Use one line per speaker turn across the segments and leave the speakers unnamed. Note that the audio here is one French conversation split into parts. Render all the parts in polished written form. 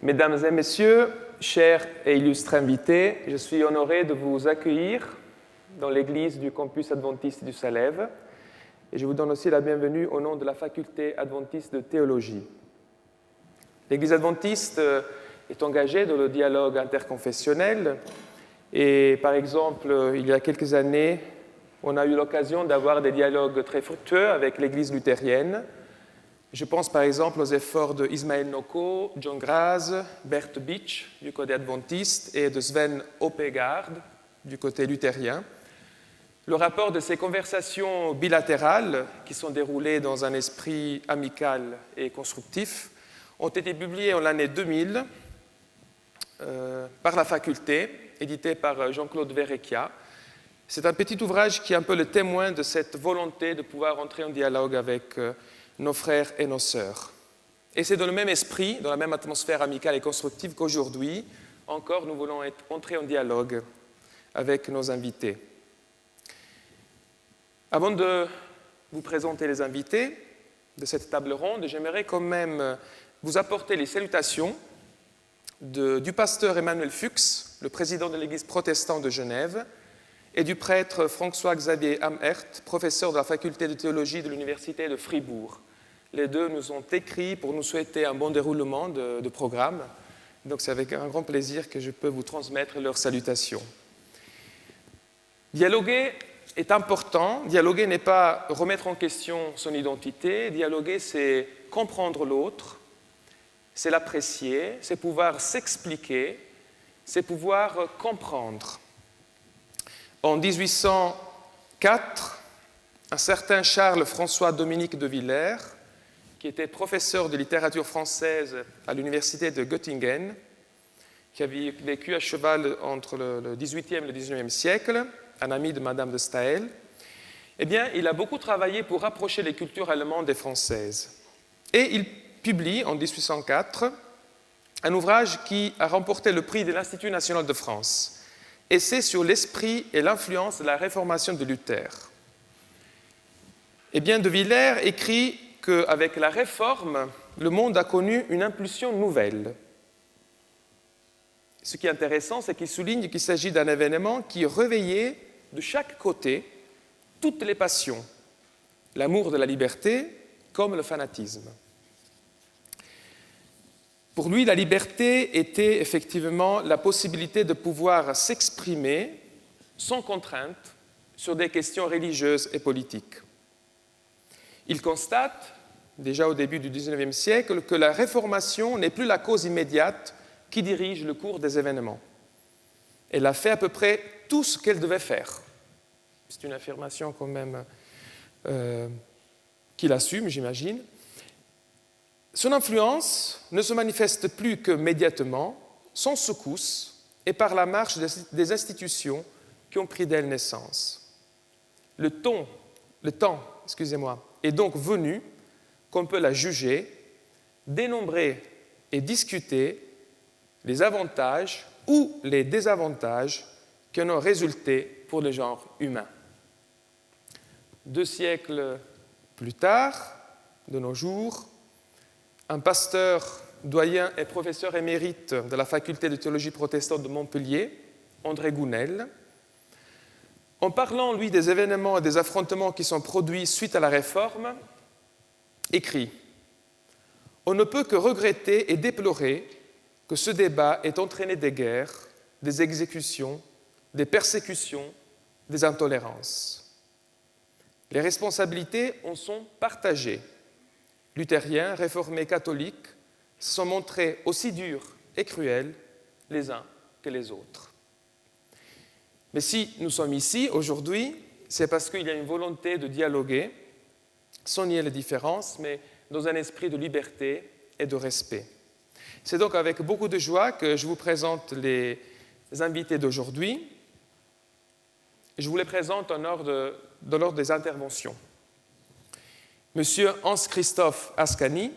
Mesdames et messieurs, chers et illustres invités, je suis honoré de vous accueillir dans l'église du campus adventiste du Salève et je vous donne aussi la bienvenue au nom de la faculté adventiste de théologie. L'église adventiste est engagée dans le dialogue interconfessionnel et par exemple, il y a quelques années, on a eu l'occasion d'avoir des dialogues très fructueux avec l'église luthérienne. Je pense par exemple aux efforts de Ismaël Noko, John Graz, Bert Beach du côté adventiste et de Sven Oppegaard du côté luthérien. Le rapport de ces conversations bilatérales, qui sont déroulées dans un esprit amical et constructif, ont été publiés en l'année 2000 par la faculté, édité par Jean-Claude Verrecchia. C'est un petit ouvrage qui est un peu le témoin de cette volonté de pouvoir entrer en dialogue avec nos frères et nos sœurs. Et c'est dans le même esprit, dans la même atmosphère amicale et constructive qu'aujourd'hui, encore nous voulons entrer en dialogue avec nos invités. Avant de vous présenter les invités de cette table ronde, j'aimerais quand même vous apporter les salutations du pasteur Emmanuel Fuchs, le président de l'Église protestante de Genève, et du prêtre François-Xavier Amhert, professeur de la faculté de théologie de l'Université de Fribourg. Les deux nous ont écrit pour nous souhaiter un bon déroulement de programme. Donc c'est avec un grand plaisir que je peux vous transmettre leurs salutations. Dialoguer est important. Dialoguer n'est pas remettre en question son identité. Dialoguer, c'est comprendre l'autre, c'est l'apprécier, c'est pouvoir s'expliquer, c'est pouvoir comprendre. En 1804, un certain Charles-François Dominique de Villers, qui était professeur de littérature française à l'université de Göttingen, qui avait vécu à cheval entre le XVIIIe et le XIXe siècle, un ami de Madame de Staël, eh bien, il a beaucoup travaillé pour rapprocher les cultures allemandes et françaises. Et il publie, en 1804, un ouvrage qui a remporté le prix de l'Institut national de France. Essai sur l'esprit et l'influence de la réformation de Luther. Eh bien, de Villers écrit qu'avec la réforme, le monde a connu une impulsion nouvelle. Ce qui est intéressant, c'est qu'il souligne qu'il s'agit d'un événement qui réveillait de chaque côté toutes les passions, l'amour de la liberté comme le fanatisme. Pour lui, la liberté était effectivement la possibilité de pouvoir s'exprimer sans contrainte sur des questions religieuses et politiques. Il constate, déjà au début du XIXe siècle, que la réformation n'est plus la cause immédiate qui dirige le cours des événements. Elle a fait à peu près tout ce qu'elle devait faire. C'est une affirmation quand même qu'il assume, j'imagine. Son influence ne se manifeste plus que médiatement, sans secousse et par la marche des institutions qui ont pris d'elle naissance. Le temps, est donc venu qu'on peut la juger, dénombrer et discuter les avantages ou les désavantages qui en ont résulté pour le genre humain. 2 siècles plus tard, de nos jours, un pasteur, doyen et professeur émérite de la faculté de théologie protestante de Montpellier, André Gounel, en parlant, lui, des événements et des affrontements qui sont produits suite à la réforme, écrit « On ne peut que regretter et déplorer que ce débat ait entraîné des guerres, des exécutions, des persécutions, des intolérances. Les responsabilités en sont partagées. Luthériens, réformés, catholiques se sont montrés aussi durs et cruels les uns que les autres. Mais si nous sommes ici aujourd'hui, c'est parce qu'il y a une volonté de dialoguer, sans nier les différences, mais dans un esprit de liberté et de respect. C'est donc avec beaucoup de joie que je vous présente les invités d'aujourd'hui. Je vous les présente dans l'ordre des interventions. Monsieur Hans-Christoph Ascani,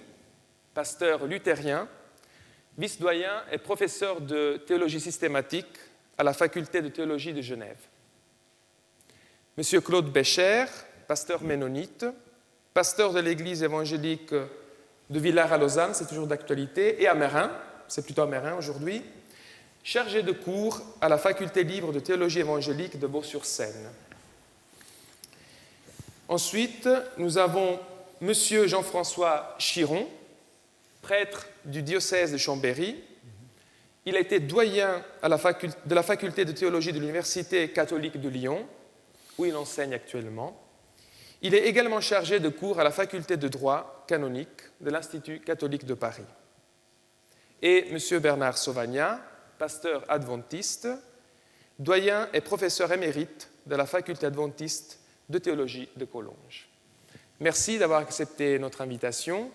pasteur luthérien, vice-doyen et professeur de théologie systématique à la faculté de théologie de Genève. Monsieur Claude Becher, pasteur ménonite, pasteur de l'église évangélique de Villars à Lausanne, c'est toujours d'actualité, et à Meyrin, c'est plutôt amérin aujourd'hui, chargé de cours à la faculté libre de théologie évangélique de Beau-sur-Seine. Ensuite, nous avons M. Jean-François Chiron, prêtre du diocèse de Chambéry. Il a été doyen de la faculté de théologie de l'Université catholique de Lyon, où il enseigne actuellement. Il est également chargé de cours à la faculté de droit canonique de l'Institut catholique de Paris. Et M. Bernard Sauvagnat, pasteur adventiste, doyen et professeur émérite de la faculté adventiste de théologie de Collonges. Merci d'avoir accepté notre invitation.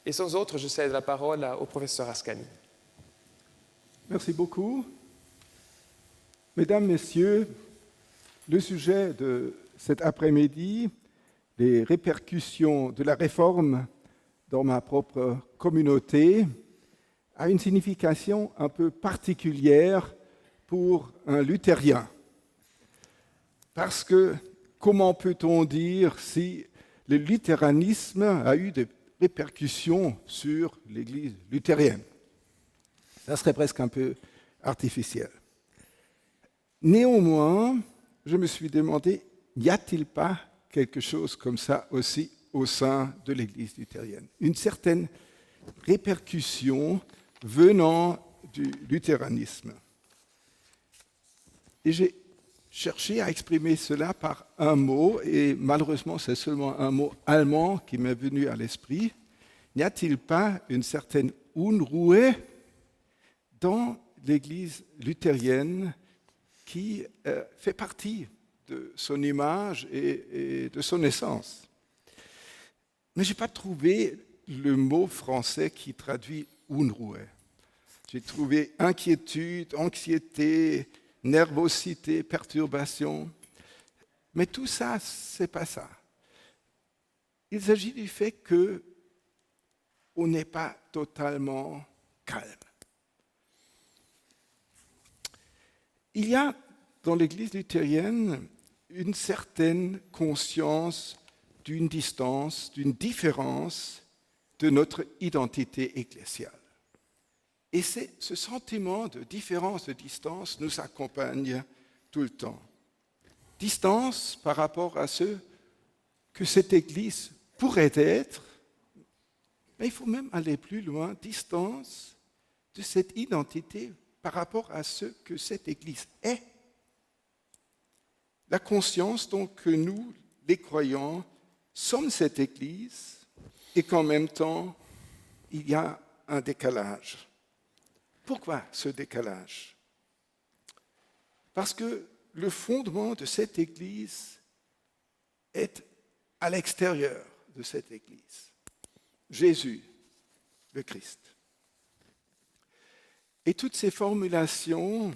Et sans autre, je cède la parole au professeur Ascani.
Merci beaucoup. Mesdames, Messieurs, le sujet de cet après-midi, les répercussions de la réforme dans ma propre communauté, a une signification un peu particulière pour un luthérien. Parce que, comment peut-on dire si le luthéranisme a eu des répercussions sur l'Église luthérienne? Ça serait presque un peu artificiel. Néanmoins, je me suis demandé, n'y a-t-il pas quelque chose comme ça aussi au sein de l'Église luthérienne? Une certaine répercussion venant du luthéranisme. Et j'ai cherché à exprimer cela par un mot, et malheureusement c'est seulement un mot allemand qui m'est venu à l'esprit. N'y a-t-il pas une certaine Unruhe dans l'Église luthérienne qui fait partie de son image et de son essence? Mais je n'ai pas trouvé le mot français qui traduit Unruhe. J'ai trouvé inquiétude, anxiété, nervosité, perturbation. Mais tout ça, ce n'est pas ça. Il s'agit du fait qu'on n'est pas totalement calme. Il y a dans l'Église luthérienne une certaine conscience d'une distance, d'une différence de notre identité ecclésiale. Et ce sentiment de différence, de distance nous accompagne tout le temps. Distance par rapport à ce que cette Église pourrait être, mais il faut même aller plus loin, distance de cette identité par rapport à ce que cette Église est. La conscience donc que nous, les croyants, sommes cette Église et qu'en même temps, il y a un décalage. Pourquoi ce décalage? Parce que le fondement de cette Église est à l'extérieur de cette Église. Jésus, le Christ. Et toutes ces formulations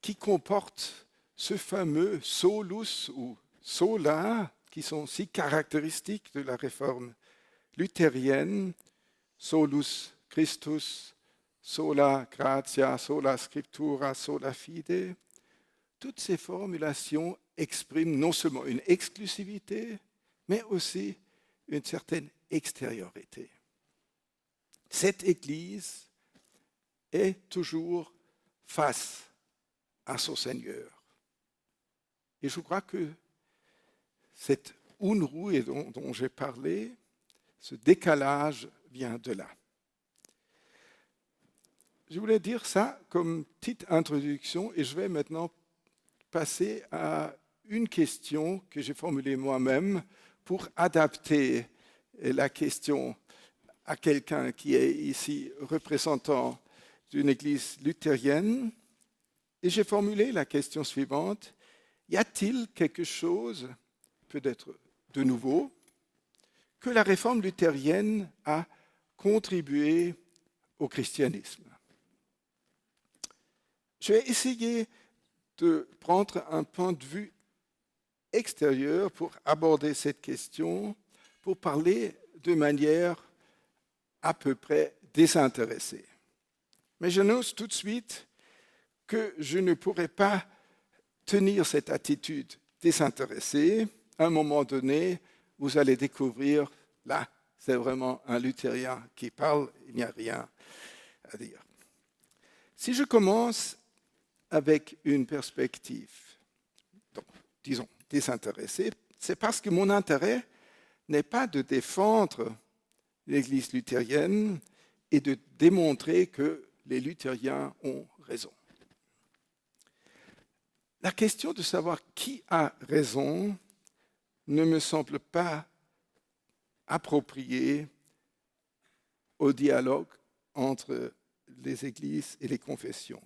qui comportent ce fameux solus ou sola, qui sont si caractéristiques de la réforme luthérienne, solus Christus, sola gratia, sola scriptura, sola fide, toutes ces formulations expriment non seulement une exclusivité, mais aussi une certaine extériorité. Cette Église est toujours face à son Seigneur. Et je crois que cette Unruhe dont j'ai parlé, ce décalage vient de là. Je voulais dire ça comme petite introduction et je vais maintenant passer à une question que j'ai formulée moi-même pour adapter la question à quelqu'un qui est ici représentant d'une église luthérienne. Et j'ai formulé la question suivante: y a-t-il quelque chose, peut-être de nouveau, que la réforme luthérienne a contribué au christianisme? Je vais essayer de prendre un point de vue extérieur pour aborder cette question, pour parler de manière à peu près désintéressée. Mais j'annonce tout de suite que je ne pourrai pas tenir cette attitude désintéressée. À un moment donné, vous allez découvrir, là, c'est vraiment un luthérien qui parle, il n'y a rien à dire. Si je commence avec une perspective, donc, disons, désintéressée, c'est parce que mon intérêt n'est pas de défendre l'Église luthérienne et de démontrer que les luthériens ont raison. La question de savoir qui a raison ne me semble pas appropriée au dialogue entre les églises et les confessions.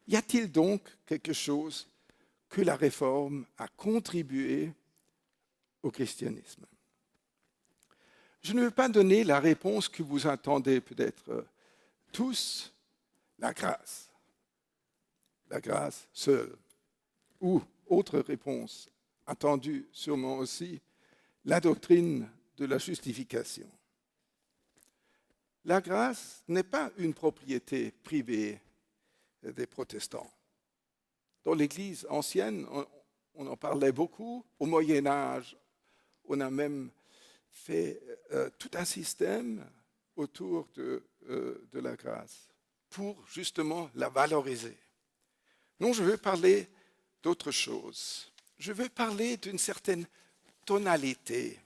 Y a-t-il donc quelque chose que la Réforme a contribué au christianisme? Je ne veux pas donner la réponse que vous attendez peut-être tous, la grâce seule, ou autre réponse attendue sûrement aussi, la doctrine de la justification. La grâce n'est pas une propriété privée des protestants. Dans l'Église ancienne, on en parlait beaucoup. Au Moyen Âge, on a même fait tout un système autour de la grâce pour justement la valoriser. Non, je veux parler d'autre chose. Je veux parler d'une certaine tonalité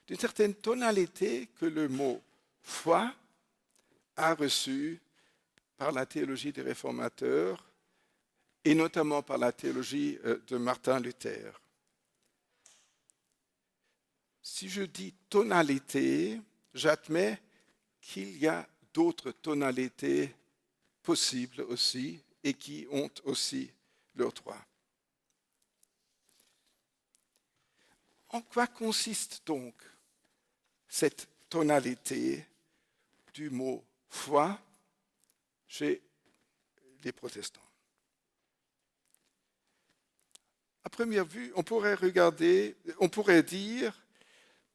que le mot foi a reçue par la théologie des réformateurs et notamment par la théologie de Martin Luther. Si je dis tonalité, j'admets qu'il y a d'autres tonalités possibles aussi et qui ont aussi leurs droits. En quoi consiste donc cette tonalité du mot foi chez les protestants? À première vue, on pourrait dire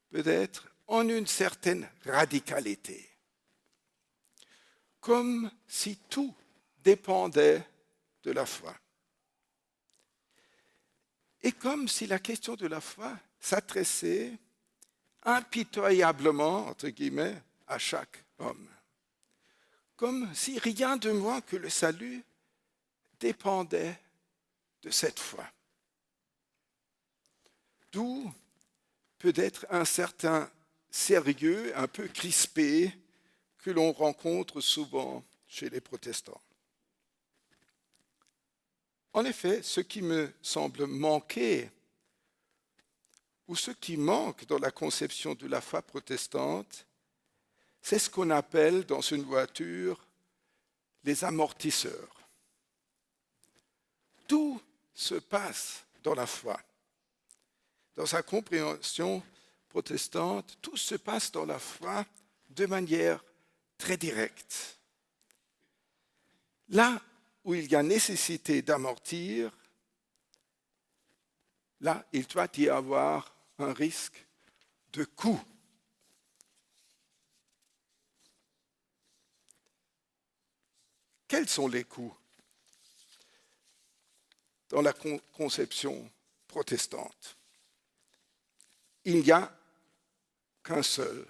peut-être en une certaine radicalité, comme si tout dépendait de la foi. Et comme si la question de la foi s'adressait impitoyablement, entre guillemets, à chaque homme. Comme si rien de moins que le salut dépendait de cette foi. D'où peut-être un certain sérieux, un peu crispé, que l'on rencontre souvent chez les protestants. En effet, ce qui me semble manquer, ou ce qui manque dans la conception de la foi protestante, c'est ce qu'on appelle dans une voiture les amortisseurs. Tout se passe dans la foi. Dans sa compréhension protestante, tout se passe dans la foi de manière très directe. Là où il y a nécessité d'amortir, là, il doit y avoir un risque de coût. Quels sont les coûts dans la conception protestante? Il n'y a qu'un seul,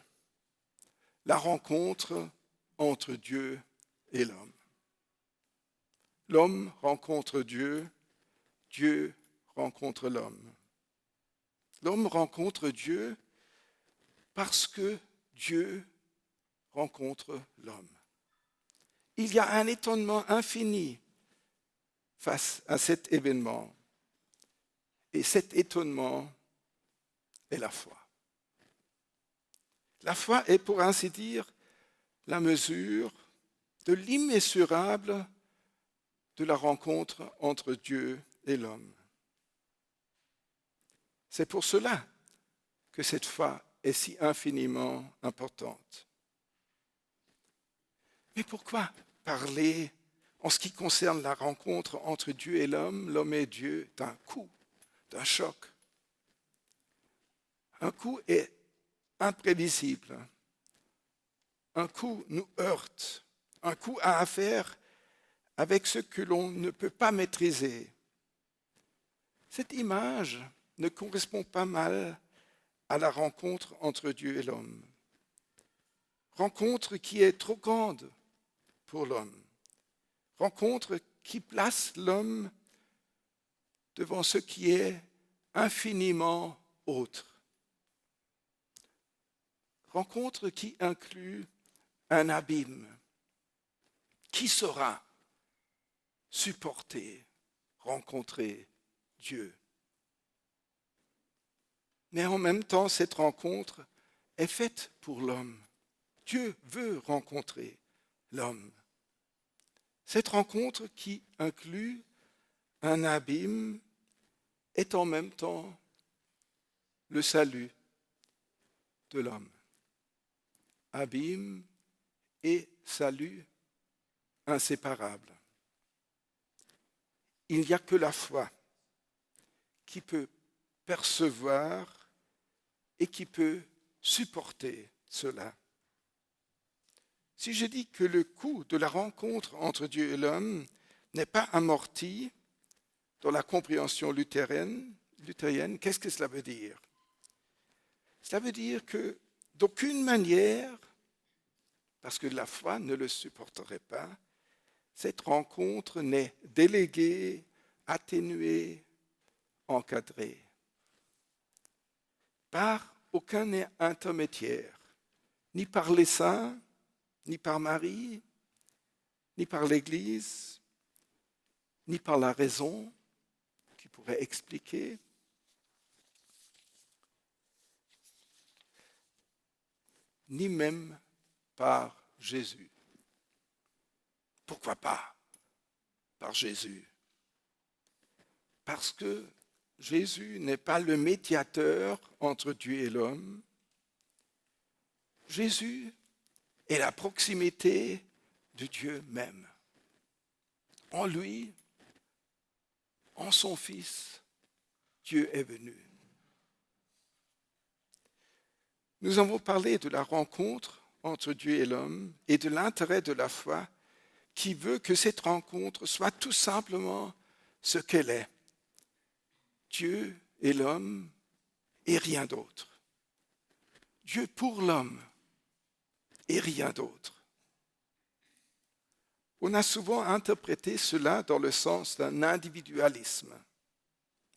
la rencontre entre Dieu et l'homme. L'homme rencontre Dieu, Dieu rencontre l'homme. L'homme rencontre Dieu parce que Dieu rencontre l'homme. Il y a un étonnement infini face à cet événement. Et cet étonnement est la foi. La foi est, pour ainsi dire, la mesure de l'immesurable de la rencontre entre Dieu et l'homme. C'est pour cela que cette foi est si infiniment importante. Mais pourquoi parler, en ce qui concerne la rencontre entre Dieu et l'homme et Dieu, d'un coup, d'un choc? Un coup est imprévisible. Un coup nous heurte. Un coup a affaire avec ce que l'on ne peut pas maîtriser. Cette image ne correspond pas mal à la rencontre entre Dieu et l'homme. rencontre qui est trop grande pour l'homme, rencontre qui place l'homme devant ce qui est infiniment autre, rencontre qui inclut un abîme. Qui saura supporter, rencontrer Dieu? Mais en même temps, cette rencontre est faite pour l'homme. Dieu veut rencontrer l'homme. Cette rencontre qui inclut un abîme est en même temps le salut de l'homme. Abîme et salut inséparables. Il n'y a que la foi qui peut percevoir et qui peut supporter cela. Si je dis que le coût de la rencontre entre Dieu et l'homme n'est pas amorti dans la compréhension luthérienne, qu'est-ce que cela veut dire? Cela veut dire que d'aucune manière, parce que la foi ne le supporterait pas, cette rencontre n'est déléguée, atténuée, encadrée par aucun intermédiaire, ni par les saints, ni par Marie, ni par l'Église, ni par la raison qui pourrait expliquer. Ni même par Jésus. Pourquoi pas par Jésus? Parce que Jésus n'est pas le médiateur entre Dieu et l'homme. Jésus est la proximité de Dieu même. En lui, en son Fils, Dieu est venu. Nous avons parlé de la rencontre entre Dieu et l'homme et de l'intérêt de la foi qui veut que cette rencontre soit tout simplement ce qu'elle est. Dieu et l'homme et rien d'autre. Dieu pour l'homme et rien d'autre. On a souvent interprété cela dans le sens d'un individualisme,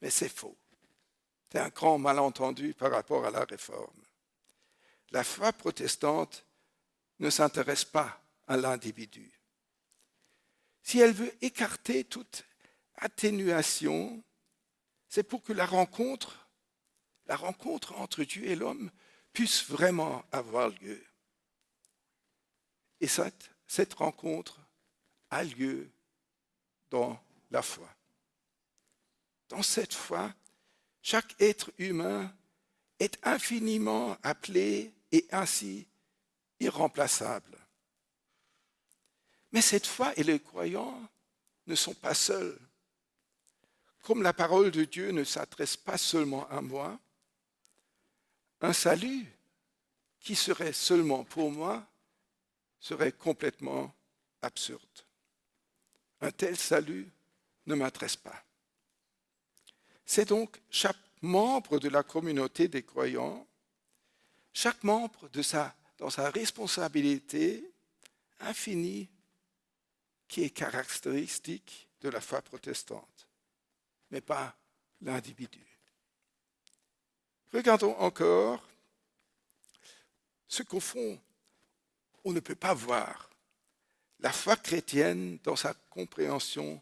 mais c'est faux. C'est un grand malentendu par rapport à la Réforme. La foi protestante ne s'intéresse pas à l'individu. Si elle veut écarter toute atténuation, c'est pour que la rencontre entre Dieu et l'homme puisse vraiment avoir lieu. Et cette rencontre a lieu dans la foi. Dans cette foi, chaque être humain est infiniment appelé et ainsi irremplaçable. Mais cette foi et les croyants ne sont pas seuls. Comme la parole de Dieu ne s'adresse pas seulement à moi, un salut qui serait seulement pour moi serait complètement absurde. Un tel salut ne m'adresse pas. C'est donc chaque membre de la communauté des croyants, chaque membre dans sa responsabilité infinie qui est caractéristique de la foi protestante, mais pas l'individu. Regardons encore ce qu'au fond, on ne peut pas voir. La foi chrétienne dans sa compréhension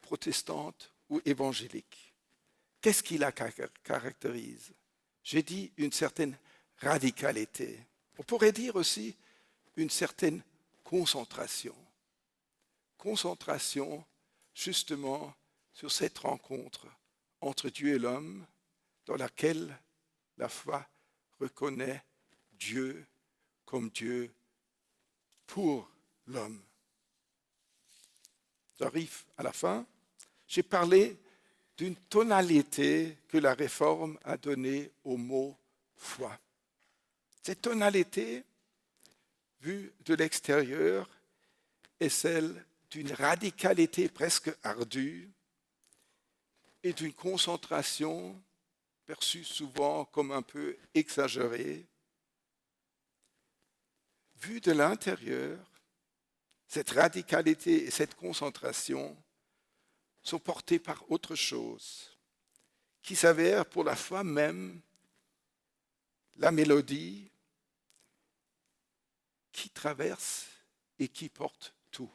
protestante ou évangélique. Qu'est-ce qui la caractérise? J'ai dit une certaine radicalité. On pourrait dire aussi une certaine concentration. Concentration justement sur cette rencontre entre Dieu et l'homme dans laquelle la foi reconnaît Dieu comme Dieu pour l'homme. J'arrive à la fin. J'ai parlé d'une tonalité que la Réforme a donnée au mot foi. Cette tonalité, vue de l'extérieur, est celle d'une radicalité presque ardue et d'une concentration perçue souvent comme un peu exagérée, vu de l'intérieur, cette radicalité et cette concentration sont portées par autre chose, qui s'avère pour la foi même la mélodie qui traverse et qui porte tout.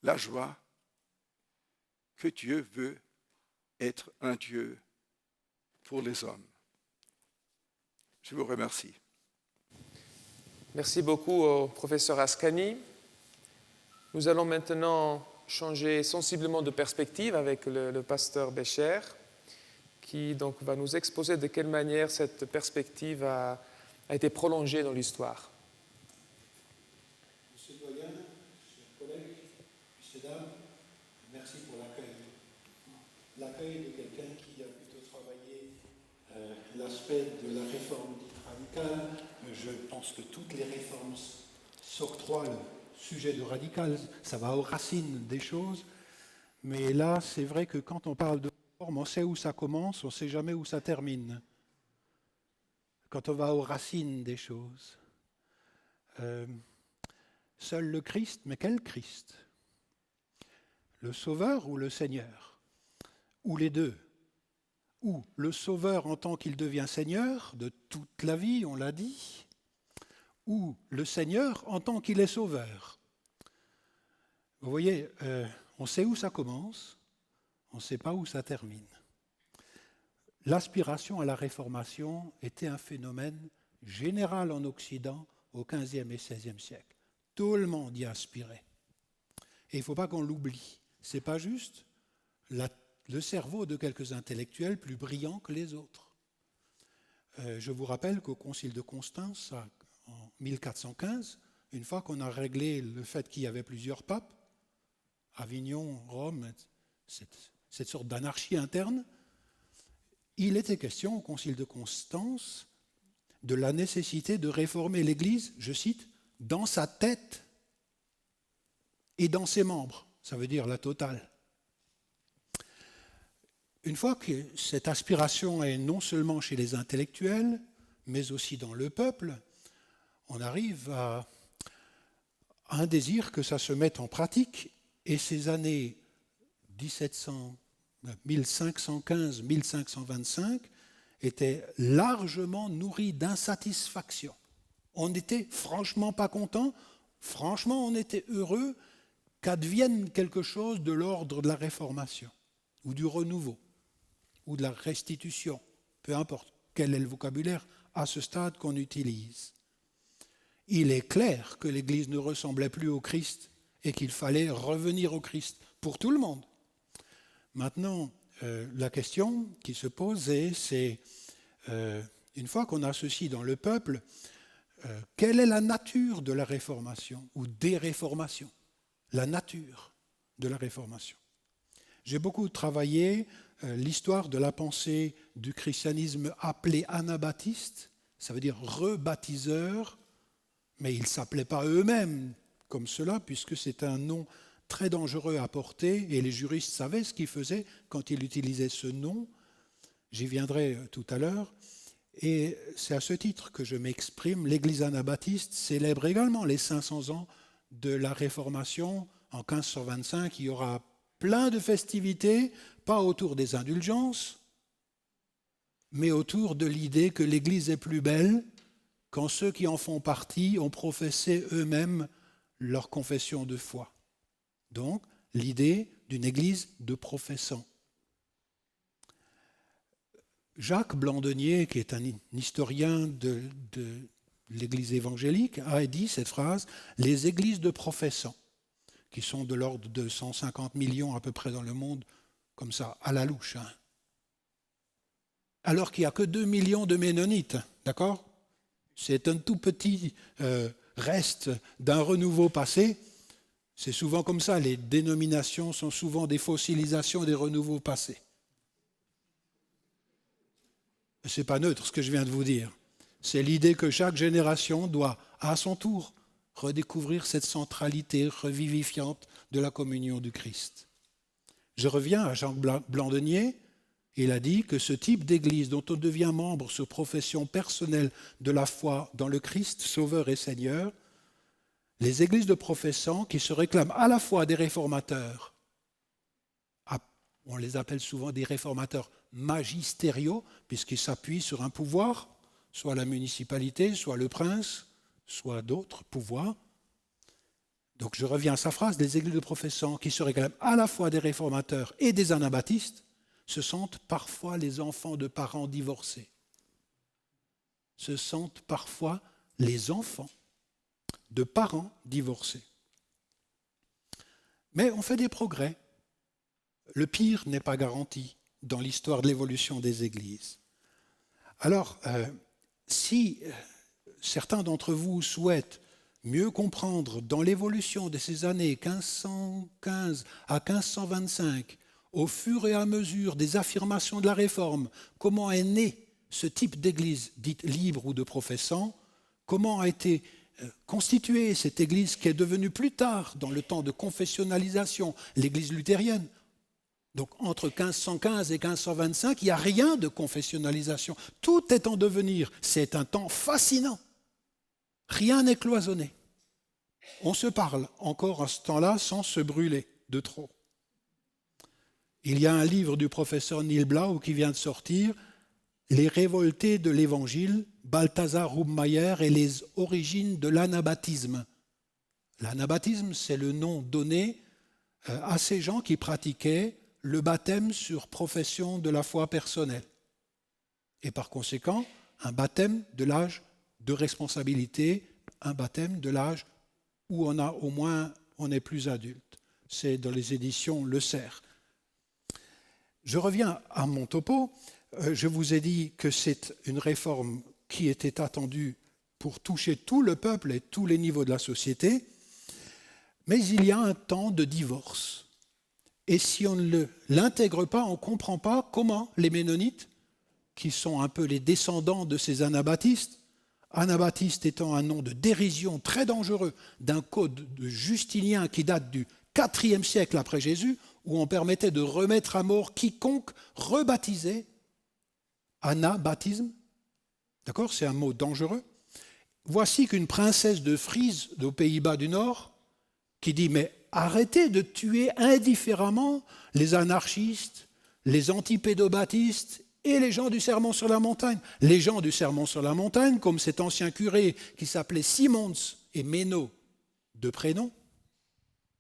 La joie que Dieu veut être un Dieu pour les hommes. Je vous remercie.
Merci beaucoup au professeur Ascani. Nous allons maintenant changer sensiblement de perspective avec le pasteur Bécher, qui donc va nous exposer de quelle manière cette perspective a été prolongée dans l'histoire.
Monsieur le doyen, chers collègues, messieurs, dames, merci pour l'accueil. L'accueil de quelqu'un qui a plutôt travaillé l'aspect de la réforme dite radicale. Je pense que toutes les réformes s'octroient le sujet de radical, ça va aux racines des choses. Mais là, c'est vrai que quand on parle de réforme, on sait où ça commence, on ne sait jamais où ça termine. Quand on va aux racines des choses. Seul le Christ, mais quel Christ? Le Sauveur ou le Seigneur? Ou les deux? Ou le Sauveur en tant qu'il devient Seigneur de toute la vie, on l'a dit, ou le Seigneur en tant qu'il est Sauveur. Vous voyez, on sait où ça commence, on ne sait pas où ça termine. L'aspiration à la réformation était un phénomène général en Occident au XVe et XVIe siècle. Tout le monde y aspirait. Et il ne faut pas qu'on l'oublie. Ce n'est pas juste le cerveau de quelques intellectuels plus brillants que les autres. Je vous rappelle qu'au Concile de Constance, en 1415, une fois qu'on a réglé le fait qu'il y avait plusieurs papes, Avignon, Rome, cette sorte d'anarchie interne, il était question au Concile de Constance de la nécessité de réformer l'Église, je cite, dans sa tête et dans ses membres, ça veut dire la totale. Une fois que cette aspiration est non seulement chez les intellectuels, mais aussi dans le peuple, on arrive à un désir que ça se mette en pratique, et ces années 1515-1525 étaient largement nourries d'insatisfaction. On n'était franchement pas content, franchement on était heureux qu'advienne quelque chose de l'ordre de la réformation, ou du renouveau, ou de la restitution, peu importe quel est le vocabulaire à ce stade qu'on utilise. Il est clair que l'Église ne ressemblait plus au Christ et qu'il fallait revenir au Christ pour tout le monde. Maintenant, la question qui se pose c'est, une fois qu'on a ceci dans le peuple, quelle est la nature de la réformation ou des réformations? La nature de la réformation. J'ai beaucoup travaillé l'histoire de la pensée du christianisme appelé anabaptiste, ça veut dire rebaptiseur, mais ils ne s'appelaient pas eux-mêmes comme cela, puisque c'est un nom très dangereux à porter, et les juristes savaient ce qu'ils faisaient quand ils utilisaient ce nom. J'y viendrai tout à l'heure. Et c'est à ce titre que je m'exprime. L'Église anabaptiste célèbre également les 500 ans de la Réformation. En 1525, il y aura plein de festivités, pas autour des indulgences, mais autour de l'idée que l'Église est plus belle quand ceux qui en font partie ont professé eux-mêmes leur confession de foi. Donc, l'idée d'une Église de professants. Jacques Blandenier, qui est un historien de l'Église évangélique, a dit cette phrase « Les églises de professants », qui sont de l'ordre de 150 millions à peu près dans le monde, comme ça, à la louche. Hein. Alors qu'il n'y a que 2 millions de Ménonites, d'accord ? C'est un tout petit reste d'un renouveau passé. C'est souvent comme ça, les dénominations sont souvent des fossilisations des renouveaux passés. Ce n'est pas neutre ce que je viens de vous dire. C'est l'idée que chaque génération doit, à son tour, redécouvrir cette centralité revivifiante de la communion du Christ. Je reviens à Jacques Blandenier, Il a dit que ce type d'église dont on devient membre sur profession personnelle de la foi dans le Christ, Sauveur et Seigneur, les églises de professants qui se réclament à la fois des réformateurs, on les appelle souvent des réformateurs magistériaux, puisqu'ils s'appuient sur un pouvoir, soit la municipalité, soit le prince, soit d'autres pouvoirs. Donc je reviens à sa phrase, les églises de professants qui se réclament à la fois des réformateurs et des anabaptistes se sentent parfois les enfants de parents divorcés. Se sentent parfois les enfants de parents divorcés. Mais on fait des progrès. Le pire n'est pas garanti dans l'histoire de l'évolution des églises. Alors, si certains d'entre vous souhaitent mieux comprendre dans l'évolution de ces années 1515 à 1525, au fur et à mesure des affirmations de la Réforme, comment est né ce type d'église dite libre ou de professants, comment a été constituée cette église qui est devenue plus tard, dans le temps de confessionnalisation, l'église luthérienne. Donc entre 1515 et 1525, il n'y a rien de confessionnalisation. Tout est en devenir. C'est un temps fascinant. Rien n'est cloisonné. On se parle encore à ce temps-là sans se brûler de trop. Il y a un livre du professeur Neil Blau qui vient de sortir, Les révoltés de l'Évangile, Balthasar Hubmaier et les origines de l'anabaptisme. L'anabaptisme, c'est le nom donné à ces gens qui pratiquaient le baptême sur profession de la foi personnelle. Et par conséquent, un baptême de l'âge de responsabilité, un baptême de l'âge où on est plus adulte. C'est dans les éditions Le Cerf. Je reviens à mon topo. Je vous ai dit que c'est une réforme qui était attendue pour toucher tout le peuple et tous les niveaux de la société. Mais il y a un temps de divorce. Et si on ne l'intègre pas, on ne comprend pas comment les Ménonites, qui sont un peu les descendants de ces anabaptistes, anabaptiste étant un nom de dérision très dangereux d'un code de Justinien qui date du IVe siècle après Jésus, où on permettait de remettre à mort quiconque rebaptisait, anabaptisme, d'accord, c'est un mot dangereux. Voici qu'une princesse de Frise, aux Pays-Bas du Nord, qui dit « mais arrêtez de tuer indifféremment les anarchistes, les antipédobaptistes et les gens du Sermon sur la montagne. » Les gens du Sermon sur la montagne, comme cet ancien curé qui s'appelait Simons et Ménaud de prénom,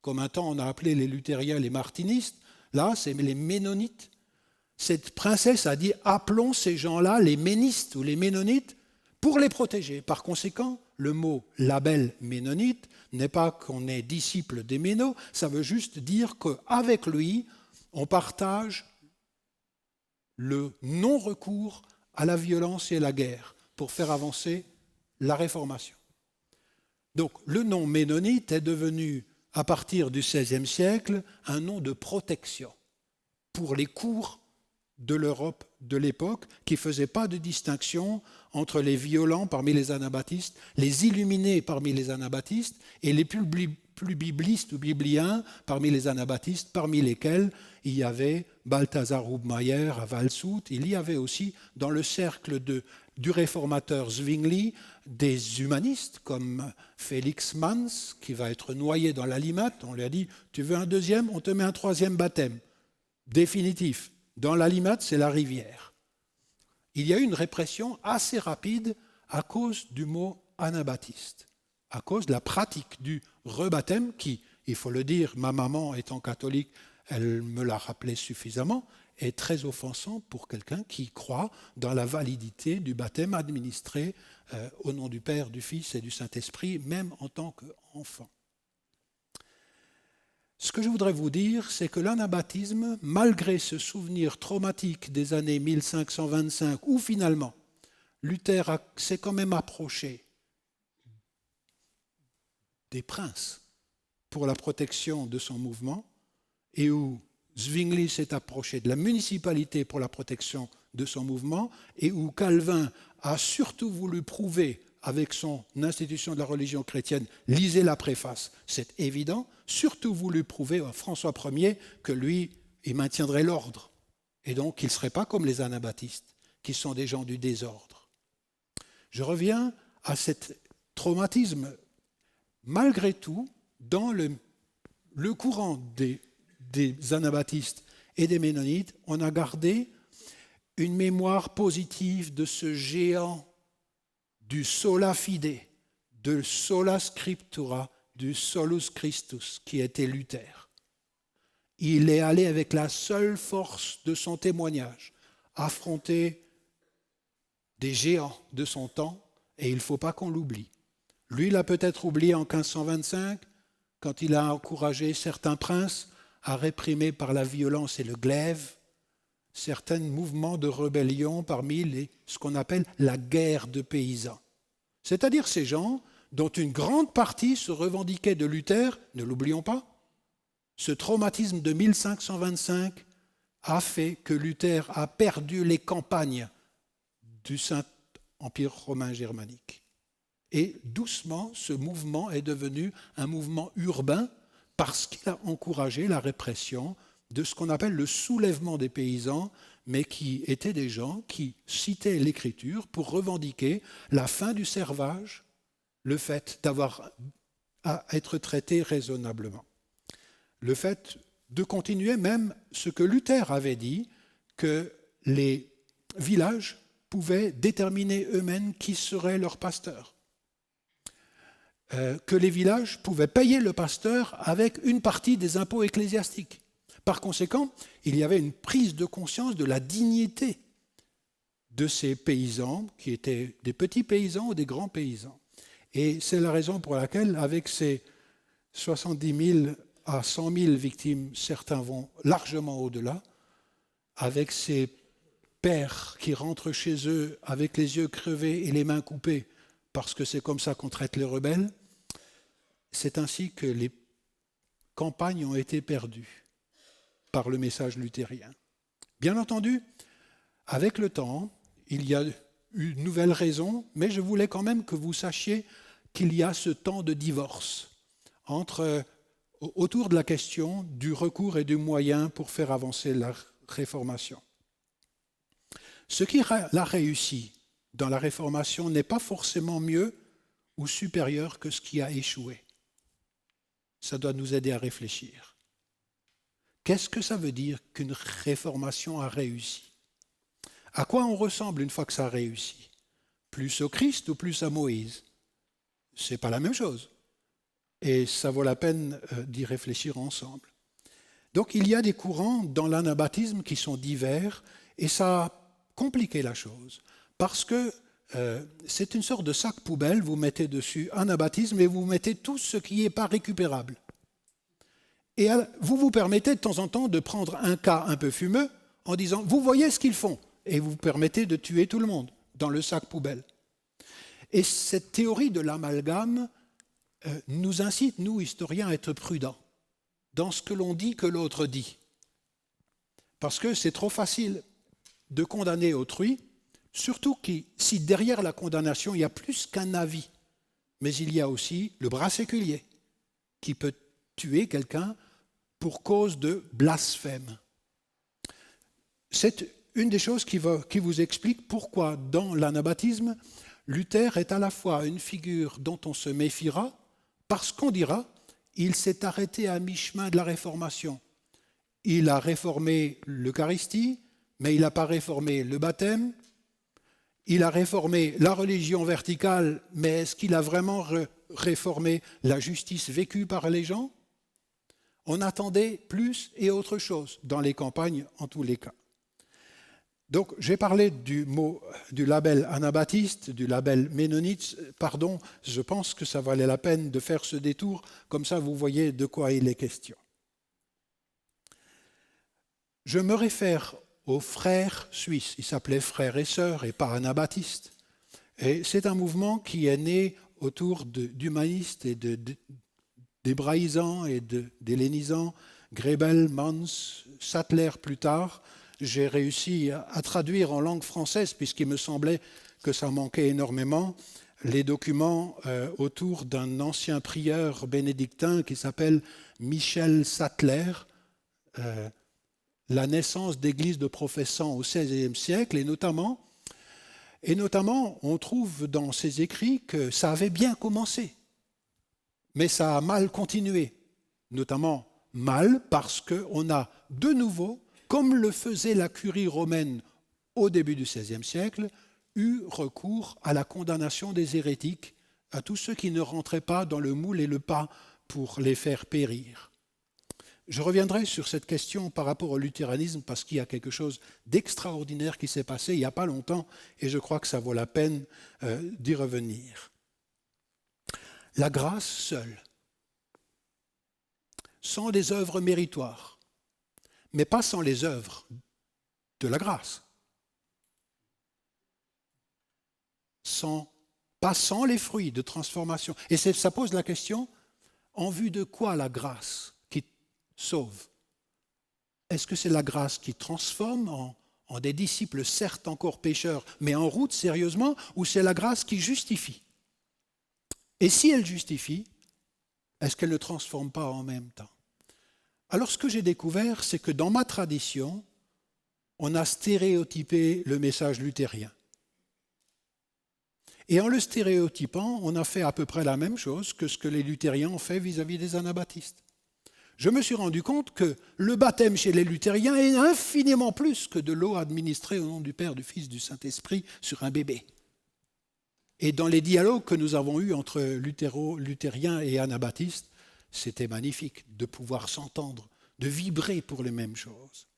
comme un temps on a appelé les luthériens les martinistes, là c'est les ménonites. Cette princesse a dit « appelons ces gens-là les ménistes ou les ménonites pour les protéger ». Par conséquent, le mot label ménonite n'est pas qu'on est disciple des Ménots, ça veut juste dire qu'avec lui, on partage le non-recours à la violence et à la guerre pour faire avancer la réformation. Donc le nom ménonite est devenu, à partir du XVIe siècle, un nom de protection pour les cours de l'Europe de l'époque qui ne faisaient pas de distinction entre les violents parmi les anabaptistes, les illuminés parmi les anabaptistes et les plus biblistes ou bibliens parmi les anabaptistes, parmi lesquels il y avait Balthasar Hubmaier à Waldshut. Il y avait aussi dans le cercle du réformateur Zwingli des humanistes comme Félix Manns qui va être noyé dans la Limate. On lui a dit « tu veux un deuxième, on te met un troisième baptême définitif ». Dans la Limate, c'est la rivière. Il y a eu une répression assez rapide à cause du mot anabaptiste, à cause de la pratique du rebaptême qui, il faut le dire, ma maman étant catholique, elle me l'a rappelé suffisamment, est très offensant pour quelqu'un qui croit dans la validité du baptême administré au nom du Père, du Fils et du Saint-Esprit, même en tant qu'enfant. Ce que je voudrais vous dire, c'est que l'anabaptisme, malgré ce souvenir traumatique des années 1525, où finalement Luther s'est quand même approché des princes pour la protection de son mouvement, et où Zwingli s'est approché de la municipalité pour la protection de son mouvement, et où Calvin a surtout voulu prouver avec son institution de la religion chrétienne, lisez la préface, c'est évident, surtout voulu prouver à François Ier que lui, il maintiendrait l'ordre Et donc, ils ne seraient pas comme les anabaptistes, qui sont des gens du désordre. Je reviens à cet traumatisme. Malgré tout, dans le courant des anabaptistes et des ménonites, on a gardé une mémoire positive de ce géant du sola fide, de sola scriptura, du solus Christus, qui était Luther. Il est allé avec la seule force de son témoignage, affronter des géants de son temps, et il ne faut pas qu'on l'oublie. Lui, il a peut-être oublié en 1525, quand il a encouragé certains princes à réprimer par la violence et le glaive certains mouvements de rébellion parmi ce qu'on appelle la guerre de paysans. C'est-à-dire ces gens dont une grande partie se revendiquait de Luther, ne l'oublions pas. Ce traumatisme de 1525 a fait que Luther a perdu les campagnes du Saint-Empire romain germanique. Et doucement, ce mouvement est devenu un mouvement urbain parce qu'il a encouragé la répression de ce qu'on appelle le soulèvement des paysans, mais qui étaient des gens qui citaient l'Écriture pour revendiquer la fin du servage, le fait d'avoir à être traité raisonnablement. Le fait de continuer même ce que Luther avait dit, que les villages pouvaient déterminer eux-mêmes qui serait leur pasteur. Que les villages pouvaient payer le pasteur avec une partie des impôts ecclésiastiques. Par conséquent, il y avait une prise de conscience de la dignité de ces paysans, qui étaient des petits paysans ou des grands paysans. Et c'est la raison pour laquelle, avec ces 70 000 à 100 000 victimes, certains vont largement au-delà, avec ces pères qui rentrent chez eux avec les yeux crevés et les mains coupées, parce que c'est comme ça qu'on traite les rebelles, c'est ainsi que les campagnes ont été perdues par le message luthérien. Bien entendu, avec le temps, il y a eu une nouvelle raison, mais je voulais quand même que vous sachiez qu'il y a ce temps de divorce autour de la question du recours et du moyen pour faire avancer la réformation. Ce qui l'a réussi dans la réformation n'est pas forcément mieux ou supérieur que ce qui a échoué. Ça doit nous aider à réfléchir. Qu'est-ce que ça veut dire qu'une réformation a réussi? À quoi on ressemble une fois que ça a réussi? Plus au Christ ou plus à Moïse? Ce n'est pas la même chose. Et ça vaut la peine d'y réfléchir ensemble. Donc il y a des courants dans l'anabaptisme qui sont divers et ça a compliqué la chose. Parce que c'est une sorte de sac poubelle, vous mettez dessus anabaptisme et vous mettez tout ce qui n'est pas récupérable. Et vous vous permettez de temps en temps de prendre un cas un peu fumeux en disant « vous voyez ce qu'ils font » et vous permettez de tuer tout le monde dans le sac poubelle. Et cette théorie de l'amalgame nous incite, nous, historiens, à être prudents dans ce que l'on dit que l'autre dit. Parce que c'est trop facile de condamner autrui, surtout si derrière la condamnation, il y a plus qu'un avis, mais il y a aussi le bras séculier qui peut tuer quelqu'un pour cause de blasphème. C'est une des choses qui vous explique pourquoi, dans l'anabaptisme, Luther est à la fois une figure dont on se méfiera, parce qu'on dira il s'est arrêté à mi-chemin de la Réformation. Il a réformé l'Eucharistie, mais il n'a pas réformé le baptême. Il a réformé la religion verticale, mais est-ce qu'il a vraiment réformé la justice vécue par les gens? On attendait plus et autre chose dans les campagnes en tous les cas. Donc, j'ai parlé du label anabaptiste, du label ménonite. Pardon, je pense que ça valait la peine de faire ce détour, comme ça vous voyez de quoi il est question. Je me réfère aux frères suisses. Ils s'appelaient frères et sœurs et pas anabaptistes. Et c'est un mouvement qui est né autour d'humanistes et d'hébraïsants et d'hellénisants, Grebel, Mans, Sattler plus tard. J'ai réussi à traduire en langue française, puisqu'il me semblait que ça manquait énormément, les documents autour d'un ancien prieur bénédictin qui s'appelle Michel Sattler, la naissance d'églises de professants au XVIe siècle, et notamment, on trouve dans ses écrits que ça avait bien commencé, mais ça a mal continué, notamment mal parce qu'on a de nouveau, comme le faisait la curie romaine au début du XVIe siècle, eu recours à la condamnation des hérétiques, à tous ceux qui ne rentraient pas dans le moule et le pas pour les faire périr. Je reviendrai sur cette question par rapport au luthéranisme parce qu'il y a quelque chose d'extraordinaire qui s'est passé il n'y a pas longtemps et je crois que ça vaut la peine d'y revenir. La grâce seule, sans les œuvres méritoires, mais pas sans les œuvres de la grâce, pas sans les fruits de transformation. Et ça pose la question, en vue de quoi la grâce qui sauve? Est-ce que c'est la grâce qui transforme en des disciples, certes encore pécheurs, mais en route sérieusement, ou c'est la grâce qui justifie? Et si elle justifie, est-ce qu'elle ne transforme pas en même temps? Alors ce que j'ai découvert, c'est que dans ma tradition, on a stéréotypé le message luthérien. Et en le stéréotypant, on a fait à peu près la même chose que ce que les luthériens ont fait vis-à-vis des anabaptistes. Je me suis rendu compte que le baptême chez les luthériens est infiniment plus que de l'eau administrée au nom du Père, du Fils, du Saint-Esprit sur un bébé. Et dans les dialogues que nous avons eus entre luthériens et anabaptistes, c'était magnifique de pouvoir s'entendre, de vibrer pour les mêmes choses.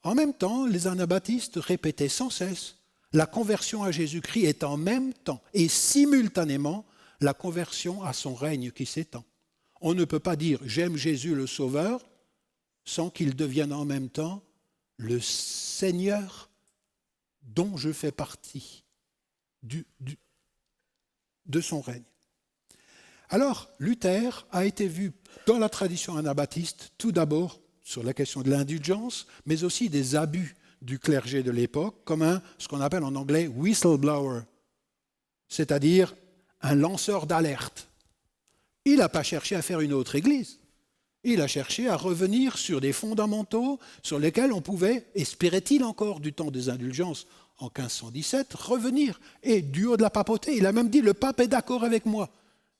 En même temps, les anabaptistes répétaient sans cesse: la conversion à Jésus-Christ est en même temps et simultanément la conversion à son règne qui s'étend. On ne peut pas dire « j'aime Jésus le Sauveur » sans qu'il devienne en même temps le Seigneur dont je fais partie de son règne. Alors, Luther a été vu dans la tradition anabaptiste tout d'abord sur la question de l'indulgence, mais aussi des abus du clergé de l'époque, comme ce qu'on appelle en anglais « whistleblower », c'est-à-dire un lanceur d'alerte. Il n'a pas cherché à faire une autre église. Il a cherché à revenir sur des fondamentaux sur lesquels on pouvait, espérait-il encore du temps des indulgences en 1517, revenir. Et du haut de la papauté, il a même dit « le pape est d'accord avec moi ».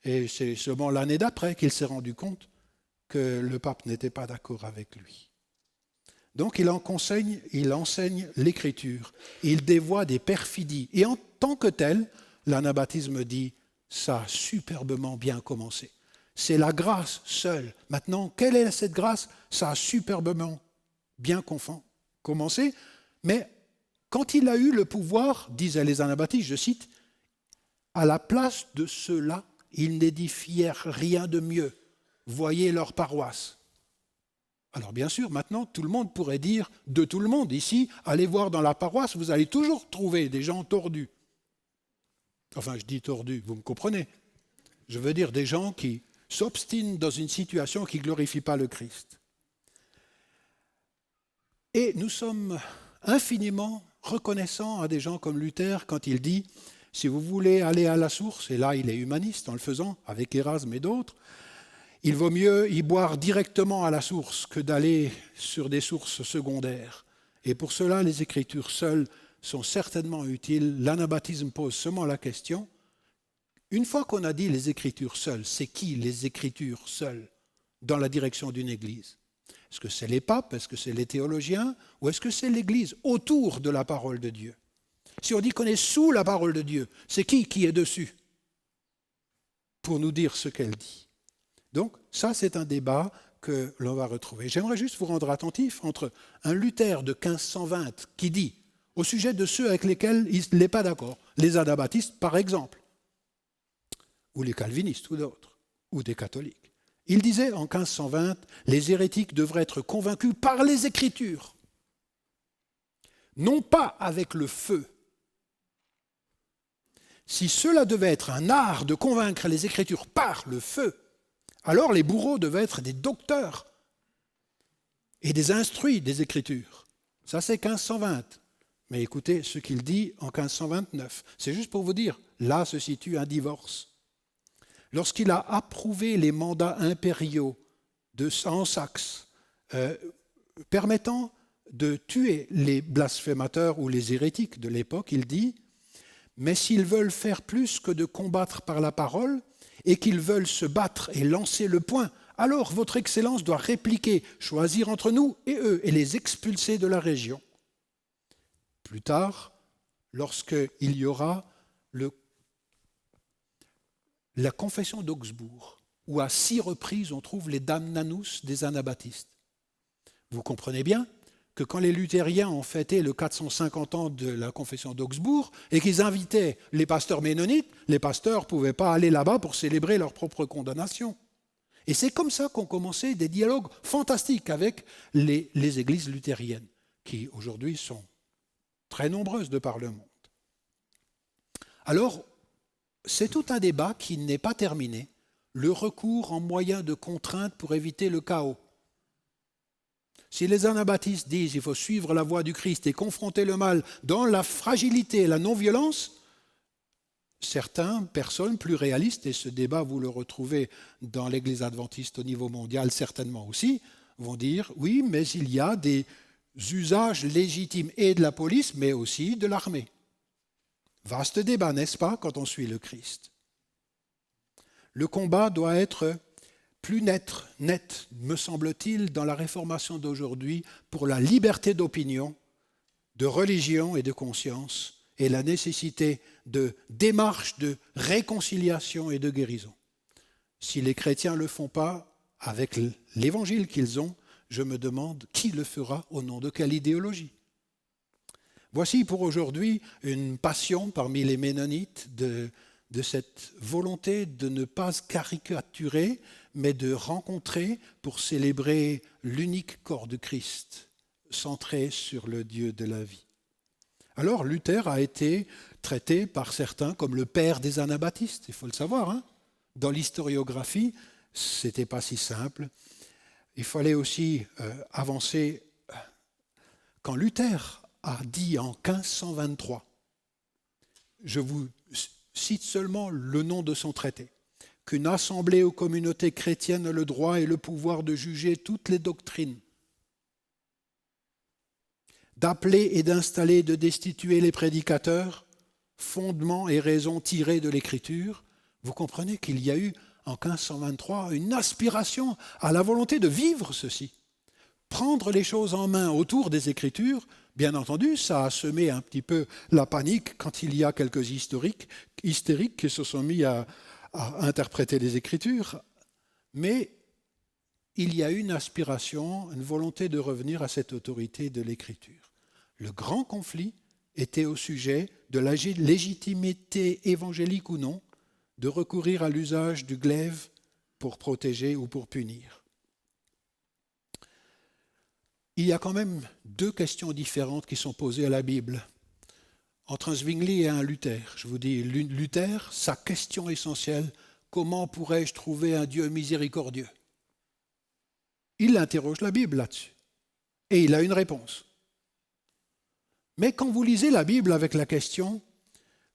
Et c'est seulement l'année d'après qu'il s'est rendu compte que le pape n'était pas d'accord avec lui. Donc il enseigne l'écriture, il dévoie des perfidies. Et en tant que tel, l'anabaptisme dit « ça a superbement bien commencé ». C'est la grâce seule. Maintenant, quelle est cette grâce? Ça a superbement bien commencé, mais quand il a eu le pouvoir, disaient les anabaptistes, je cite, « à la place de ceux-là, ils n'édifièrent rien de mieux. Voyez leur paroisse. » Alors bien sûr, maintenant, tout le monde pourrait dire, de tout le monde ici, allez voir dans la paroisse, vous allez toujours trouver des gens tordus. Enfin, je dis tordus, vous me comprenez. Je veux dire des gens qui s'obstinent dans une situation qui ne glorifie pas le Christ. Et nous sommes infiniment reconnaissants à des gens comme Luther quand il dit « si vous voulez aller à la source », et là il est humaniste en le faisant, avec Érasme et d'autres, il vaut mieux y boire directement à la source que d'aller sur des sources secondaires. Et pour cela, les Écritures seules sont certainement utiles. L'anabaptisme pose seulement la question. Une fois qu'on a dit les Écritures seules, c'est qui les Écritures seules dans la direction d'une Église? Est-ce que c'est les papes? Est-ce que c'est les théologiens? Ou est-ce que c'est l'Église autour de la parole de Dieu? Si on dit qu'on est sous la parole de Dieu, c'est qui est dessus pour nous dire ce qu'elle dit? Donc, ça, c'est un débat que l'on va retrouver. J'aimerais juste vous rendre attentif entre un Luther de 1520 qui dit, au sujet de ceux avec lesquels il n'est pas d'accord, les anabaptistes, par exemple, ou les calvinistes, ou d'autres, ou des catholiques. Il disait en 1520, les hérétiques devraient être convaincus par les Écritures, non pas avec le feu. Si cela devait être un art de convaincre les Écritures par le feu, alors les bourreaux devaient être des docteurs et des instruits des Écritures. Ça, c'est 1520. Mais écoutez ce qu'il dit en 1529. C'est juste pour vous dire, là se situe un divorce. Lorsqu'il a approuvé les mandats impériaux en Saxe, permettant de tuer les blasphémateurs ou les hérétiques de l'époque, il dit « Mais s'ils veulent faire plus que de combattre par la parole, et qu'ils veulent se battre et lancer le poing, alors votre Excellence doit répliquer, choisir entre nous et eux, et les expulser de la région. » Plus tard, lorsqu'il y aura la confession d'Augsbourg, où à 6 reprises on trouve les damnanus des anabaptistes. Vous comprenez bien que quand les luthériens ont fêté le 450 ans de la confession d'Augsbourg et qu'ils invitaient les pasteurs ménonites, les pasteurs ne pouvaient pas aller là-bas pour célébrer leur propre condamnation. Et c'est comme ça qu'ont commencé des dialogues fantastiques avec les églises luthériennes, qui aujourd'hui sont très nombreuses de par le monde. Alors, c'est tout un débat qui n'est pas terminé, le recours en moyen de contrainte pour éviter le chaos. Si les anabaptistes disent qu'il faut suivre la voie du Christ et confronter le mal dans la fragilité et la non-violence, certaines personnes plus réalistes, et ce débat vous le retrouvez dans l'Église adventiste au niveau mondial certainement aussi, vont dire oui, mais il y a des usages légitimes et de la police, mais aussi de l'armée. Vaste débat, n'est-ce pas, quand on suit le Christ. Le combat doit être plus net, me semble-t-il, dans la réformation d'aujourd'hui pour la liberté d'opinion, de religion et de conscience et la nécessité de démarches de réconciliation et de guérison. Si les chrétiens ne le font pas avec l'évangile qu'ils ont, je me demande qui le fera au nom de quelle idéologie. Voici pour aujourd'hui une passion parmi les Ménonites de cette volonté de ne pas caricaturer, mais de rencontrer pour célébrer l'unique corps de Christ, centré sur le Dieu de la vie. Alors Luther a été traité par certains comme le père des anabaptistes, il faut le savoir. Hein. Dans l'historiographie, ce n'était pas si simple. Il fallait aussi avancer quand Luther a dit en 1523, je vous cite seulement le nom de son traité, qu'une assemblée ou communauté chrétienne a le droit et le pouvoir de juger toutes les doctrines, d'appeler et d'installer et de destituer les prédicateurs, fondements et raisons tirés de l'Écriture. Vous comprenez qu'il y a eu en 1523 une aspiration à la volonté de vivre ceci. Prendre les choses en main autour des Écritures, bien entendu, ça a semé un petit peu la panique quand il y a quelques hystériques qui se sont mis à interpréter les Écritures, mais il y a une aspiration, une volonté de revenir à cette autorité de l'Écriture. Le grand conflit était au sujet de la légitimité évangélique ou non de recourir à l'usage du glaive pour protéger ou pour punir. Il y a quand même 2 questions différentes qui sont posées à la Bible, entre un Zwingli et un Luther. Je vous dis, Luther, sa question essentielle, comment pourrais-je trouver un Dieu miséricordieux ? Il interroge la Bible là-dessus, et il a une réponse. Mais quand vous lisez la Bible avec la question,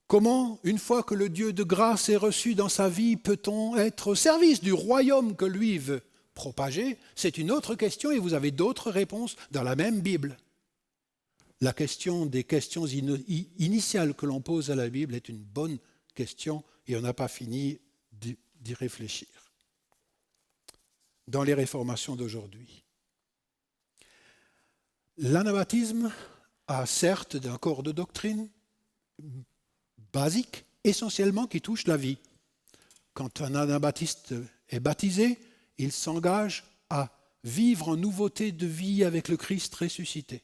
comment, une fois que le Dieu de grâce est reçu dans sa vie, peut-on être au service du royaume que lui veut propager ? C'est une autre question et vous avez d'autres réponses dans la même Bible. La question des questions initiales que l'on pose à la Bible est une bonne question et on n'a pas fini d'y réfléchir. Dans les réformations d'aujourd'hui, l'anabaptisme a certes un corps de doctrine basique, essentiellement qui touche la vie. Quand un anabaptiste est baptisé, il s'engage à vivre en nouveauté de vie avec le Christ ressuscité.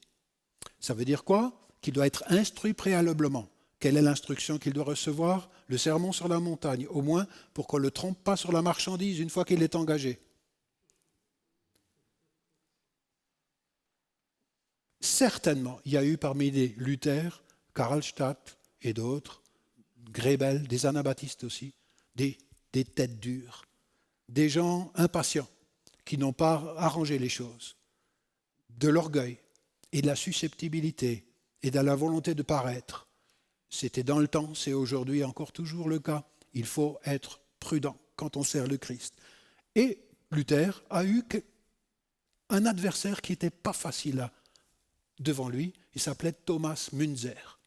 Ça veut dire quoi ? Qu'il doit être instruit préalablement. Quelle est l'instruction qu'il doit recevoir ? Le sermon sur la montagne, au moins pour qu'on ne le trompe pas sur la marchandise une fois qu'il est engagé. Certainement, il y a eu parmi les Luther, Karlstadt et d'autres, Grebel, des anabaptistes aussi, des têtes dures, des gens impatients qui n'ont pas arrangé les choses, de l'orgueil et de la susceptibilité et de la volonté de paraître. C'était dans le temps, c'est aujourd'hui encore toujours le cas. Il faut être prudent quand on sert le Christ. Et Luther a eu un adversaire qui n'était pas facile devant lui, il s'appelait Thomas Münzer.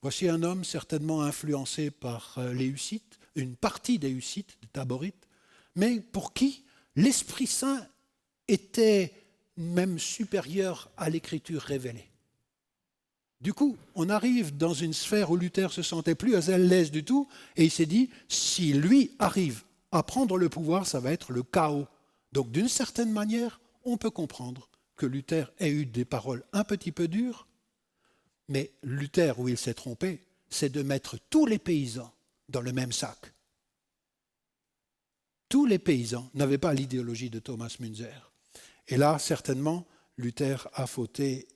Voici un homme certainement influencé par les Hussites, une partie des Hussites, des Taborites, mais pour qui l'Esprit Saint était même supérieur à l'écriture révélée. Du coup, on arrive dans une sphère où Luther se sentait plus à l'aise du tout, et il s'est dit, si lui arrive à prendre le pouvoir, ça va être le chaos. Donc d'une certaine manière, on peut comprendre que Luther ait eu des paroles un petit peu dures, mais Luther, où il s'est trompé, c'est de mettre tous les paysans dans le même sac. Tous les paysans n'avaient pas l'idéologie de Thomas Münzer. Et là, certainement, Luther a fauté.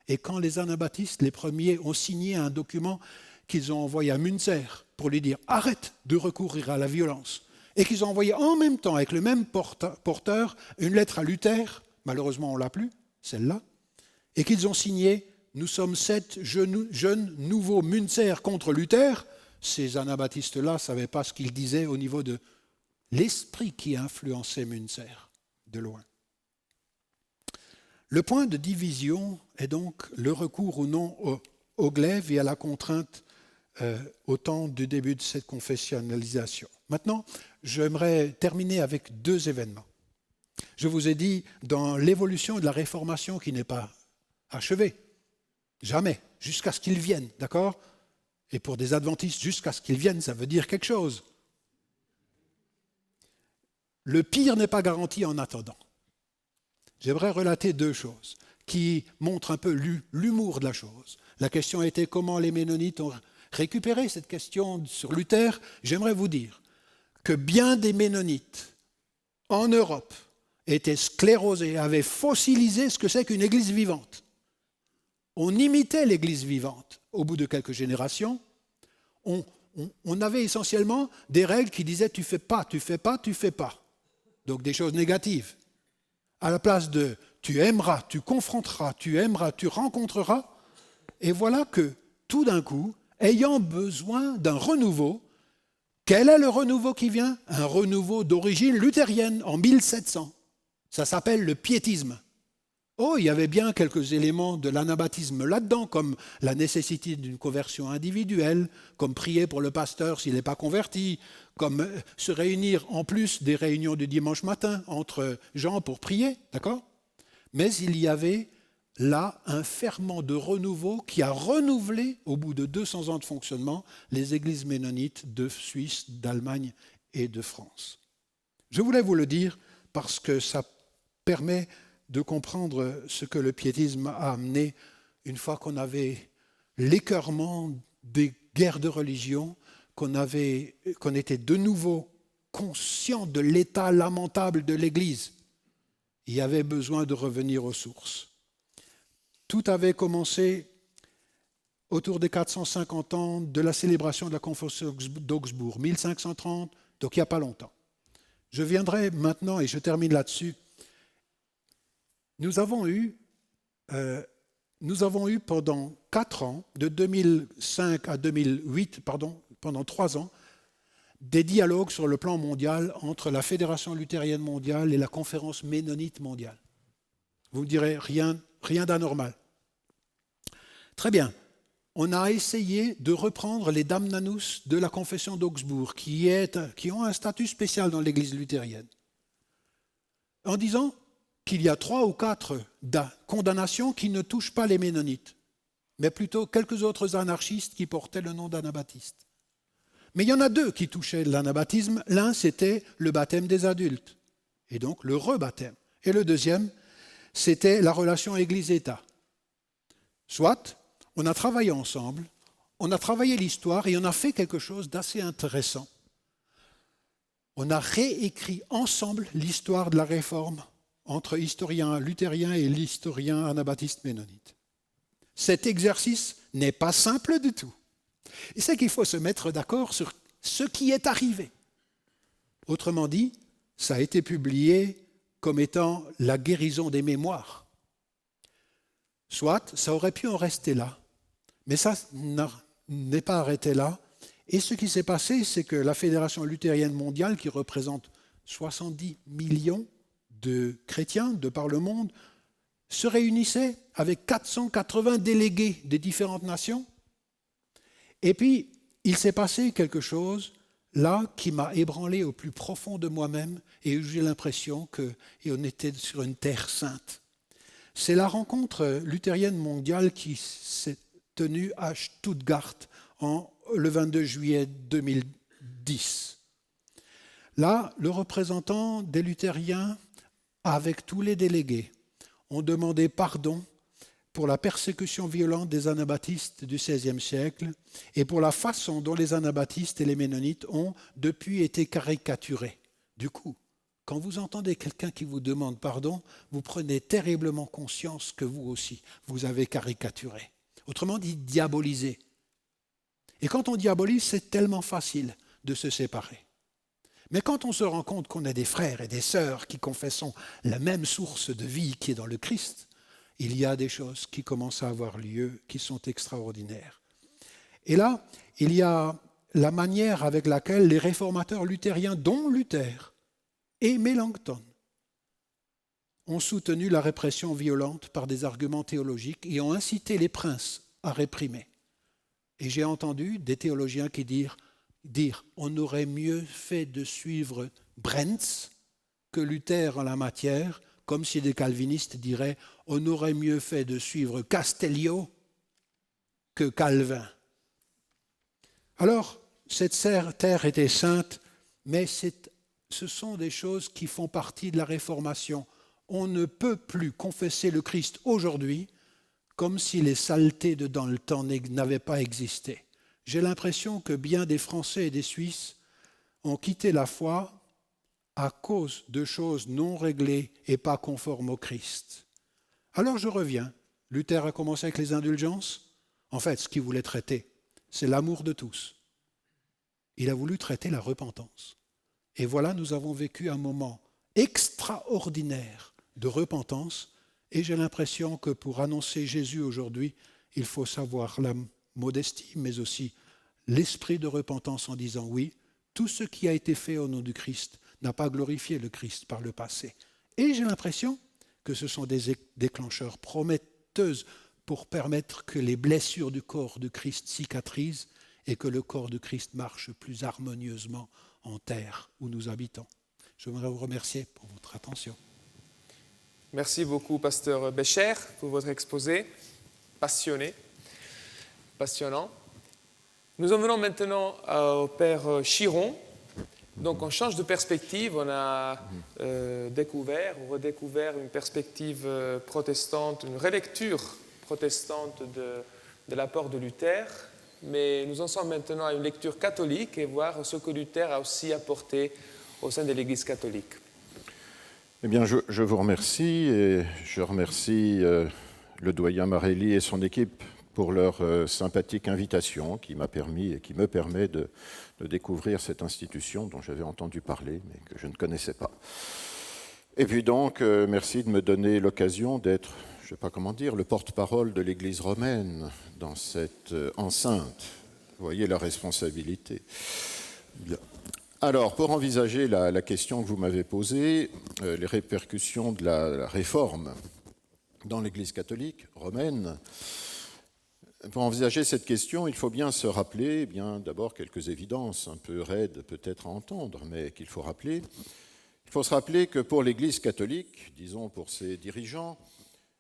Et quand les anabaptistes, les premiers, ont signé un document qu'ils ont envoyé à Münzer pour lui dire « arrête de recourir à la violence », et qu'ils ont envoyé en même temps, avec le même porteur, une lettre à Luther, malheureusement on ne l'a plus, celle-là, et qu'ils ont signé « nous sommes 7 jeunes nouveaux Münzer contre Luther », ces anabaptistes-là ne savaient pas ce qu'ils disaient au niveau de l'esprit qui influençait Münzer de loin. Le point de division est donc le recours ou non au glaive et à la contrainte au temps du début de cette confessionnalisation. Maintenant, j'aimerais terminer avec 2 événements. Je vous ai dit, dans l'évolution de la Réformation qui n'est pas achevée, jamais, jusqu'à ce qu'ils viennent, d'accord ? Et pour des adventistes, jusqu'à ce qu'ils viennent, ça veut dire quelque chose. Le pire n'est pas garanti en attendant. J'aimerais relater 2 choses qui montrent un peu l'humour de la chose. La question était comment les Ménonites ont récupéré cette question sur Luther. J'aimerais vous dire que bien des Ménonites en Europe étaient sclérosés, avaient fossilisé ce que c'est qu'une église vivante. On imitait l'église vivante. Au bout de quelques générations, on avait essentiellement des règles qui disaient tu fais pas, tu fais pas, tu fais pas. Donc des choses négatives. À la place de tu aimeras, tu confronteras, tu aimeras, tu rencontreras. Et voilà que tout d'un coup, ayant besoin d'un renouveau, quel est le renouveau qui vient ? Un renouveau d'origine luthérienne en 1700. Ça s'appelle le piétisme. Oh, il y avait bien quelques éléments de l'anabaptisme là-dedans, comme la nécessité d'une conversion individuelle, comme prier pour le pasteur s'il n'est pas converti, comme se réunir en plus des réunions du dimanche matin entre gens pour prier, d'accord ? Mais il y avait là un ferment de renouveau qui a renouvelé, au bout de 200 ans de fonctionnement, les églises ménonites de Suisse, d'Allemagne et de France. Je voulais vous le dire parce que ça permet de comprendre ce que le piétisme a amené une fois qu'on avait l'écœurement des guerres de religion, qu'on était de nouveau conscient de l'état lamentable de l'Église. Il y avait besoin de revenir aux sources. Tout avait commencé autour des 450 ans de la célébration de la conférence d'Augsbourg, 1530, donc il n'y a pas longtemps. Je viendrai maintenant, et je termine là-dessus. Nous avons eu pendant 4 ans, de 2005 à 2008, pendant 3 ans, des dialogues sur le plan mondial entre la Fédération luthérienne mondiale et la Conférence ménonite mondiale. Vous me direz, rien d'anormal. Très bien. On a essayé de reprendre les damnanus de la confession d'Augsbourg, qui ont un statut spécial dans l'Église luthérienne, en disant qu'il y a 3 ou 4 condamnations qui ne touchent pas les Ménonites, mais plutôt quelques autres anarchistes qui portaient le nom d'anabaptistes. Mais il y en a 2 qui touchaient l'anabaptisme. L'un, c'était le baptême des adultes, et donc le rebaptême. Et le deuxième, c'était la relation Église-État. Soit, on a travaillé ensemble, on a travaillé l'histoire et on a fait quelque chose d'assez intéressant. On a réécrit ensemble l'histoire de la Réforme entre historien luthérien et l'historien anabaptiste ménonite. Cet exercice n'est pas simple du tout. Et c'est qu'il faut se mettre d'accord sur ce qui est arrivé. Autrement dit, ça a été publié comme étant la guérison des mémoires. Soit, ça aurait pu en rester là, mais ça n'est pas arrêté là. Et ce qui s'est passé, c'est que la Fédération luthérienne mondiale, qui représente 70 millions de chrétiens de par le monde, se réunissait avec 480 délégués des différentes nations. Et puis, il s'est passé quelque chose là qui m'a ébranlé au plus profond de moi-même et j'ai l'impression qu'on était sur une terre sainte. C'est la rencontre luthérienne mondiale qui s'est tenue à Stuttgart le 22 juillet 2010. Là, le représentant des luthériens, avec tous les délégués, ont demandé pardon pour la persécution violente des anabaptistes du XVIe siècle et pour la façon dont les anabaptistes et les ménonites ont depuis été caricaturés. Du coup, quand vous entendez quelqu'un qui vous demande pardon, vous prenez terriblement conscience que vous aussi, vous avez caricaturé. Autrement dit, diabolisé. Et quand on diabolise, c'est tellement facile de se séparer. Mais quand on se rend compte qu'on a des frères et des sœurs qui confessons la même source de vie qui est dans le Christ, il y a des choses qui commencent à avoir lieu, qui sont extraordinaires. Et là, il y a la manière avec laquelle les réformateurs luthériens, dont Luther et Mélenchon, ont soutenu la répression violente par des arguments théologiques et ont incité les princes à réprimer. Et j'ai entendu des théologiens qui dire on aurait mieux fait de suivre Brentz que Luther en la matière, comme si des calvinistes diraient on aurait mieux fait de suivre Castellio que Calvin. Alors, cette terre était sainte, mais ce sont des choses qui font partie de la Réformation. On ne peut plus confesser le Christ aujourd'hui comme si les saletés de dans le temps n'avaient pas existé. J'ai l'impression que bien des Français et des Suisses ont quitté la foi à cause de choses non réglées et pas conformes au Christ. Alors je reviens. Luther a commencé avec les indulgences. En fait, ce qu'il voulait traiter, c'est l'amour de tous. Il a voulu traiter la repentance. Et voilà, nous avons vécu un moment extraordinaire de repentance. Et j'ai l'impression que pour annoncer Jésus aujourd'hui, il faut savoir la modestie, mais aussi l'esprit de repentance en disant oui, tout ce qui a été fait au nom du Christ n'a pas glorifié le Christ par le passé. Et j'ai l'impression que ce sont des déclencheurs prometteuses pour permettre que les blessures du corps de Christ cicatrisent et que le corps de Christ marche plus harmonieusement en terre où nous habitons. Je voudrais vous remercier pour votre attention.
Merci beaucoup, pasteur Bécher, pour votre exposé passionné, passionnant. Nous en venons maintenant au père Chiron. Donc on change de perspective, on a redécouvert une perspective protestante, une relecture protestante de l'apport de Luther, mais nous en sommes maintenant à une lecture catholique et voir ce que Luther a aussi apporté au sein de l'Église catholique.
Eh bien, je vous remercie et je remercie le doyen Marelli et son équipe pour leur sympathique invitation qui m'a permis et qui me permet de découvrir cette institution dont j'avais entendu parler mais que je ne connaissais pas. Et puis donc, merci de me donner l'occasion d'être, je ne sais pas comment dire, le porte-parole de l'Église romaine dans cette enceinte. Vous voyez la responsabilité. Bien. Alors, pour envisager la question que vous m'avez posée, les répercussions de la réforme dans l'Église catholique romaine, pour envisager cette question, il faut bien se rappeler, d'abord quelques évidences un peu raides peut-être à entendre, mais qu'il faut rappeler. Il faut se rappeler que pour l'Église catholique, disons pour ses dirigeants,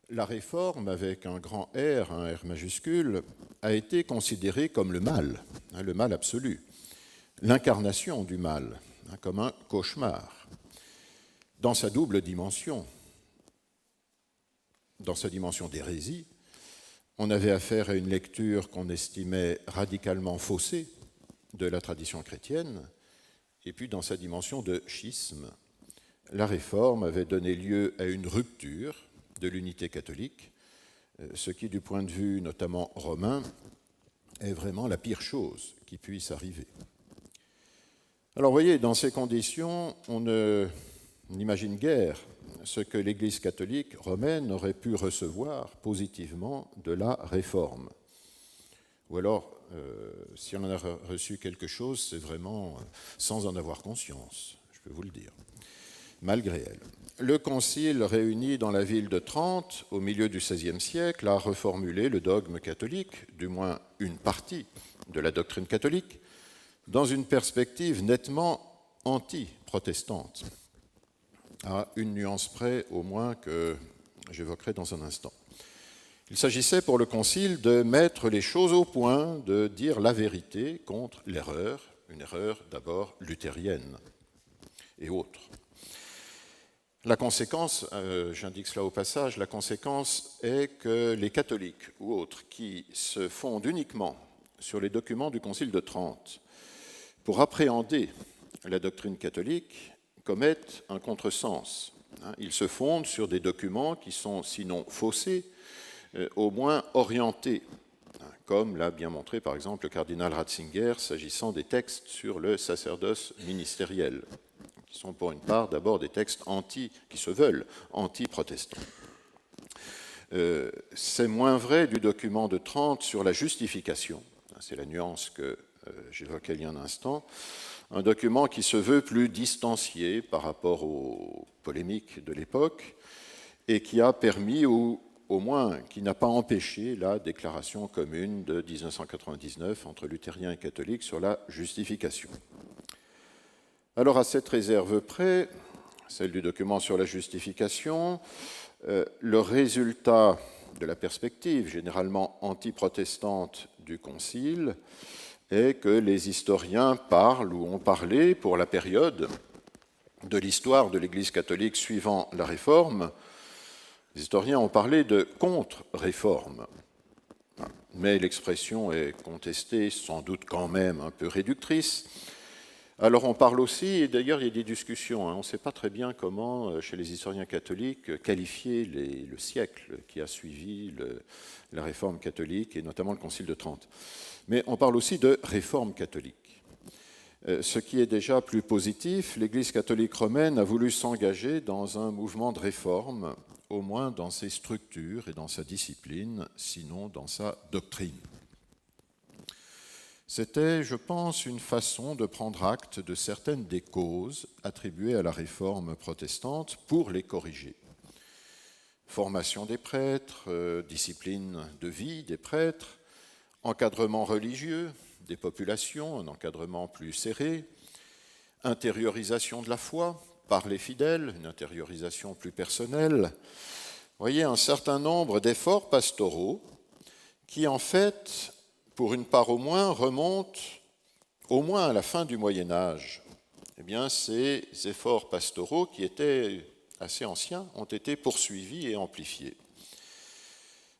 la réforme, avec un grand R, un R majuscule, a été considérée comme le mal absolu. L'incarnation du mal, comme un cauchemar, dans sa double dimension. Dans sa dimension d'hérésie, on avait affaire à une lecture qu'on estimait radicalement faussée de la tradition chrétienne, et puis dans sa dimension de schisme, la réforme avait donné lieu à une rupture de l'unité catholique, ce qui, du point de vue notamment romain, est vraiment la pire chose qui puisse arriver. Alors, vous voyez, dans ces conditions, on n'imagine guère ce que l'Église catholique romaine aurait pu recevoir positivement de la réforme. Ou alors, si on en a reçu quelque chose, c'est vraiment sans en avoir conscience, je peux vous le dire. malgré elle. Le concile réuni dans la ville de Trente, au milieu du XVIe siècle, a reformulé le dogme catholique, du moins une partie de la doctrine catholique, dans une perspective nettement anti-protestante, à une nuance près au moins que j'évoquerai dans un instant. Il s'agissait pour le Concile de mettre les choses au point, de dire la vérité contre l'erreur, une erreur d'abord luthérienne et autre. La conséquence, j'indique cela au passage, la conséquence est que les catholiques ou autres qui se fondent uniquement sur les documents du Concile de Trente pour appréhender la doctrine catholique commettent un contresens. Ils se fondent sur des documents qui sont sinon faussés, au moins orientés, comme l'a bien montré par exemple le cardinal Ratzinger s'agissant des textes sur le sacerdoce ministériel, qui sont pour une part d'abord des textes qui se veulent anti-protestants. C'est moins vrai du document de Trente sur la justification, c'est la nuance que j'évoquais il y a un instant, un document qui se veut plus distancié par rapport aux polémiques de l'époque et qui a permis, ou au moins qui n'a pas empêché, la déclaration commune de 1999 entre luthériens et catholiques sur la justification. Alors à cette réserve près, celle du document sur la justification, le résultat de la perspective généralement anti-protestante du Concile est que les historiens parlent ou ont parlé pour la période de l'histoire de l'Église catholique suivant la Réforme. Les historiens ont parlé de contre-réforme, mais l'expression est contestée, sans doute quand même un peu réductrice. Alors on parle aussi, et d'ailleurs il y a des discussions, on ne sait pas très bien comment, chez les historiens catholiques, qualifier le siècle qui a suivi la Réforme catholique, et notamment le Concile de Trente. Mais on parle aussi de réforme catholique. Ce qui est déjà plus positif, l'Église catholique romaine a voulu s'engager dans un mouvement de réforme, au moins dans ses structures et dans sa discipline, sinon dans sa doctrine. C'était, je pense, une façon de prendre acte de certaines des causes attribuées à la réforme protestante pour les corriger. Formation des prêtres, discipline de vie des prêtres, encadrement religieux des populations, un encadrement plus serré, intériorisation de la foi par les fidèles, une intériorisation plus personnelle. Vous voyez, un certain nombre d'efforts pastoraux qui, en fait, pour une part au moins, remontent au moins à la fin du Moyen-Âge. Eh bien, ces efforts pastoraux qui étaient assez anciens ont été poursuivis et amplifiés.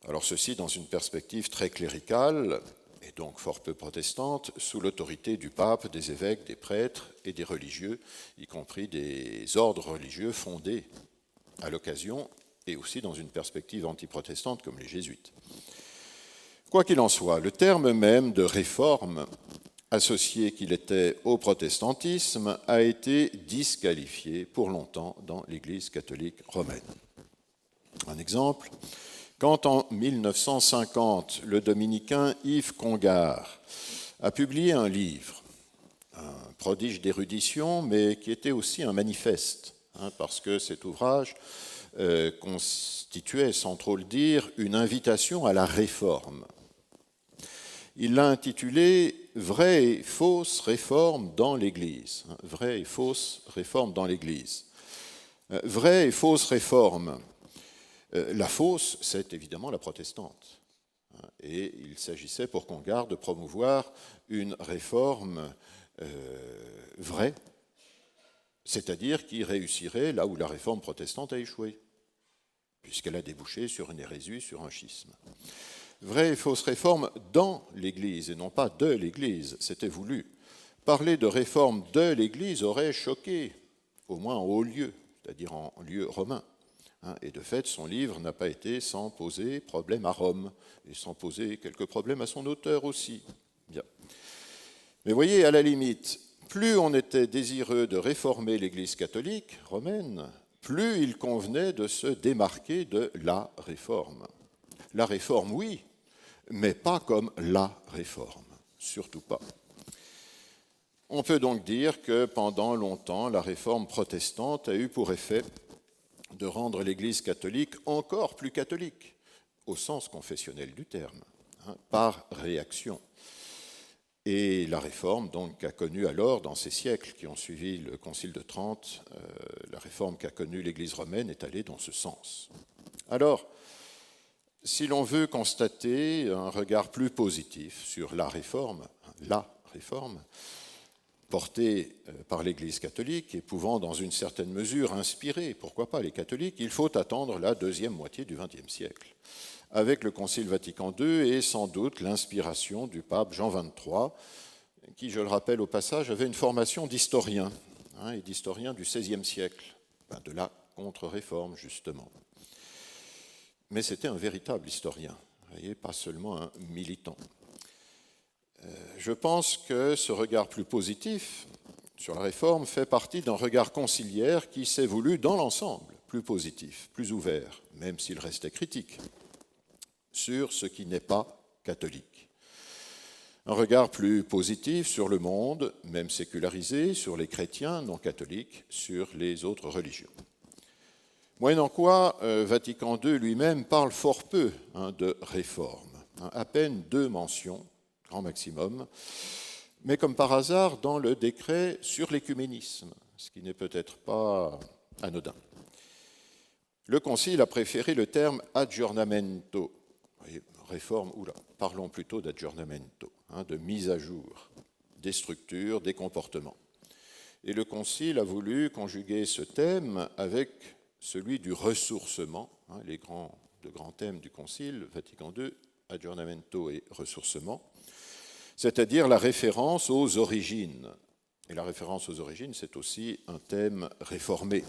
Alors ceci dans une perspective très cléricale, et donc fort peu protestante, sous l'autorité du pape, des évêques, des prêtres et des religieux, y compris des ordres religieux fondés à l'occasion, et aussi dans une perspective antiprotestante comme les jésuites. Quoi qu'il en soit, le terme même de réforme, associé qu'il était au protestantisme, a été disqualifié pour longtemps dans l'Église catholique romaine. Un exemple, quand en 1950, le dominicain Yves Congar a publié un livre, un prodige d'érudition, mais qui était aussi un manifeste, parce que cet ouvrage constituait, sans trop le dire, une invitation à la réforme. Il l'a intitulé « Vraie et fausse réforme dans l'Église ». Vraie et fausse réforme dans l'Église. Vraie et fausse réforme. La fausse, c'est évidemment la protestante. Et il s'agissait pour Congar de promouvoir une réforme vraie, c'est-à-dire qui réussirait là où la réforme protestante a échoué, puisqu'elle a débouché sur une hérésie, sur un schisme. Vraie et fausse réforme dans l'Église, et non pas de l'Église, c'était voulu. Parler de réforme de l'Église aurait choqué, au moins en haut lieu, c'est-à-dire en lieu romain. Et de fait, son livre n'a pas été sans poser problème à Rome, et sans poser quelques problèmes à son auteur aussi. Bien. Mais voyez, à la limite, plus on était désireux de réformer l'Église catholique romaine, plus il convenait de se démarquer de la réforme. La réforme, oui, mais pas comme la réforme, surtout pas. On peut donc dire que pendant longtemps, la réforme protestante a eu pour effet de rendre l'Église catholique encore plus catholique, au sens confessionnel du terme, par réaction. Et la réforme donc, a connu alors, dans ces siècles qui ont suivi le Concile de Trente, la réforme qu'a connue l'Église romaine est allée dans ce sens. Alors, si l'on veut constater un regard plus positif sur la réforme portée par l'Église catholique et pouvant dans une certaine mesure inspirer, pourquoi pas, les catholiques, il faut attendre la deuxième moitié du XXe siècle, avec le Concile Vatican II et sans doute l'inspiration du pape Jean XXIII, qui, je le rappelle au passage, avait une formation d'historien, et d'historien du XVIe siècle, de la contre-réforme justement. Mais c'était un véritable historien, vous voyez, pas seulement un militant. Je pense que ce regard plus positif sur la réforme fait partie d'un regard conciliaire qui s'est voulu dans l'ensemble plus positif, plus ouvert, même s'il restait critique, sur ce qui n'est pas catholique. Un regard plus positif sur le monde, même sécularisé, sur les chrétiens non catholiques, sur les autres religions. Moyennant quoi, Vatican II lui-même parle fort peu de réforme, à peine 2 mentions, grand maximum, mais comme par hasard dans le décret sur l'écuménisme, ce qui n'est peut-être pas anodin. Le Concile a préféré le terme aggiornamento, réforme, parlons plutôt d'aggiornamento, de mise à jour des structures, des comportements. Et le Concile a voulu conjuguer ce thème avec celui du ressourcement, les deux grands thèmes du Concile, Vatican II, aggiornamento et ressourcement, c'est-à-dire la référence aux origines. Et la référence aux origines, c'est aussi un thème réformé.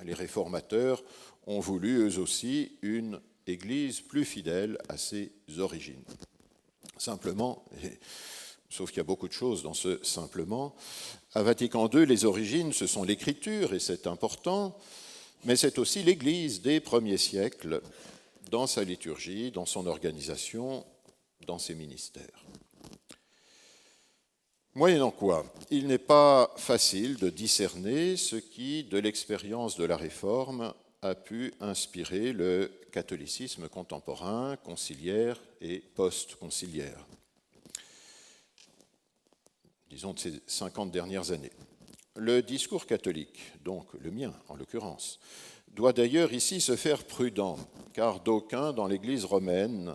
Les réformateurs ont voulu, eux aussi, une Église plus fidèle à ses origines. Simplement, sauf qu'il y a beaucoup de choses dans ce simplement, à Vatican II, les origines, ce sont l'écriture, et c'est important, mais c'est aussi l'Église des premiers siècles, dans sa liturgie, dans son organisation, dans ses ministères. Moyennant quoi, il n'est pas facile de discerner ce qui, de l'expérience de la Réforme, a pu inspirer le catholicisme contemporain, conciliaire et post-conciliaire, disons de ces 50 dernières années. Le discours catholique, donc le mien en l'occurrence, doit d'ailleurs ici se faire prudent, car d'aucuns dans l'Église romaine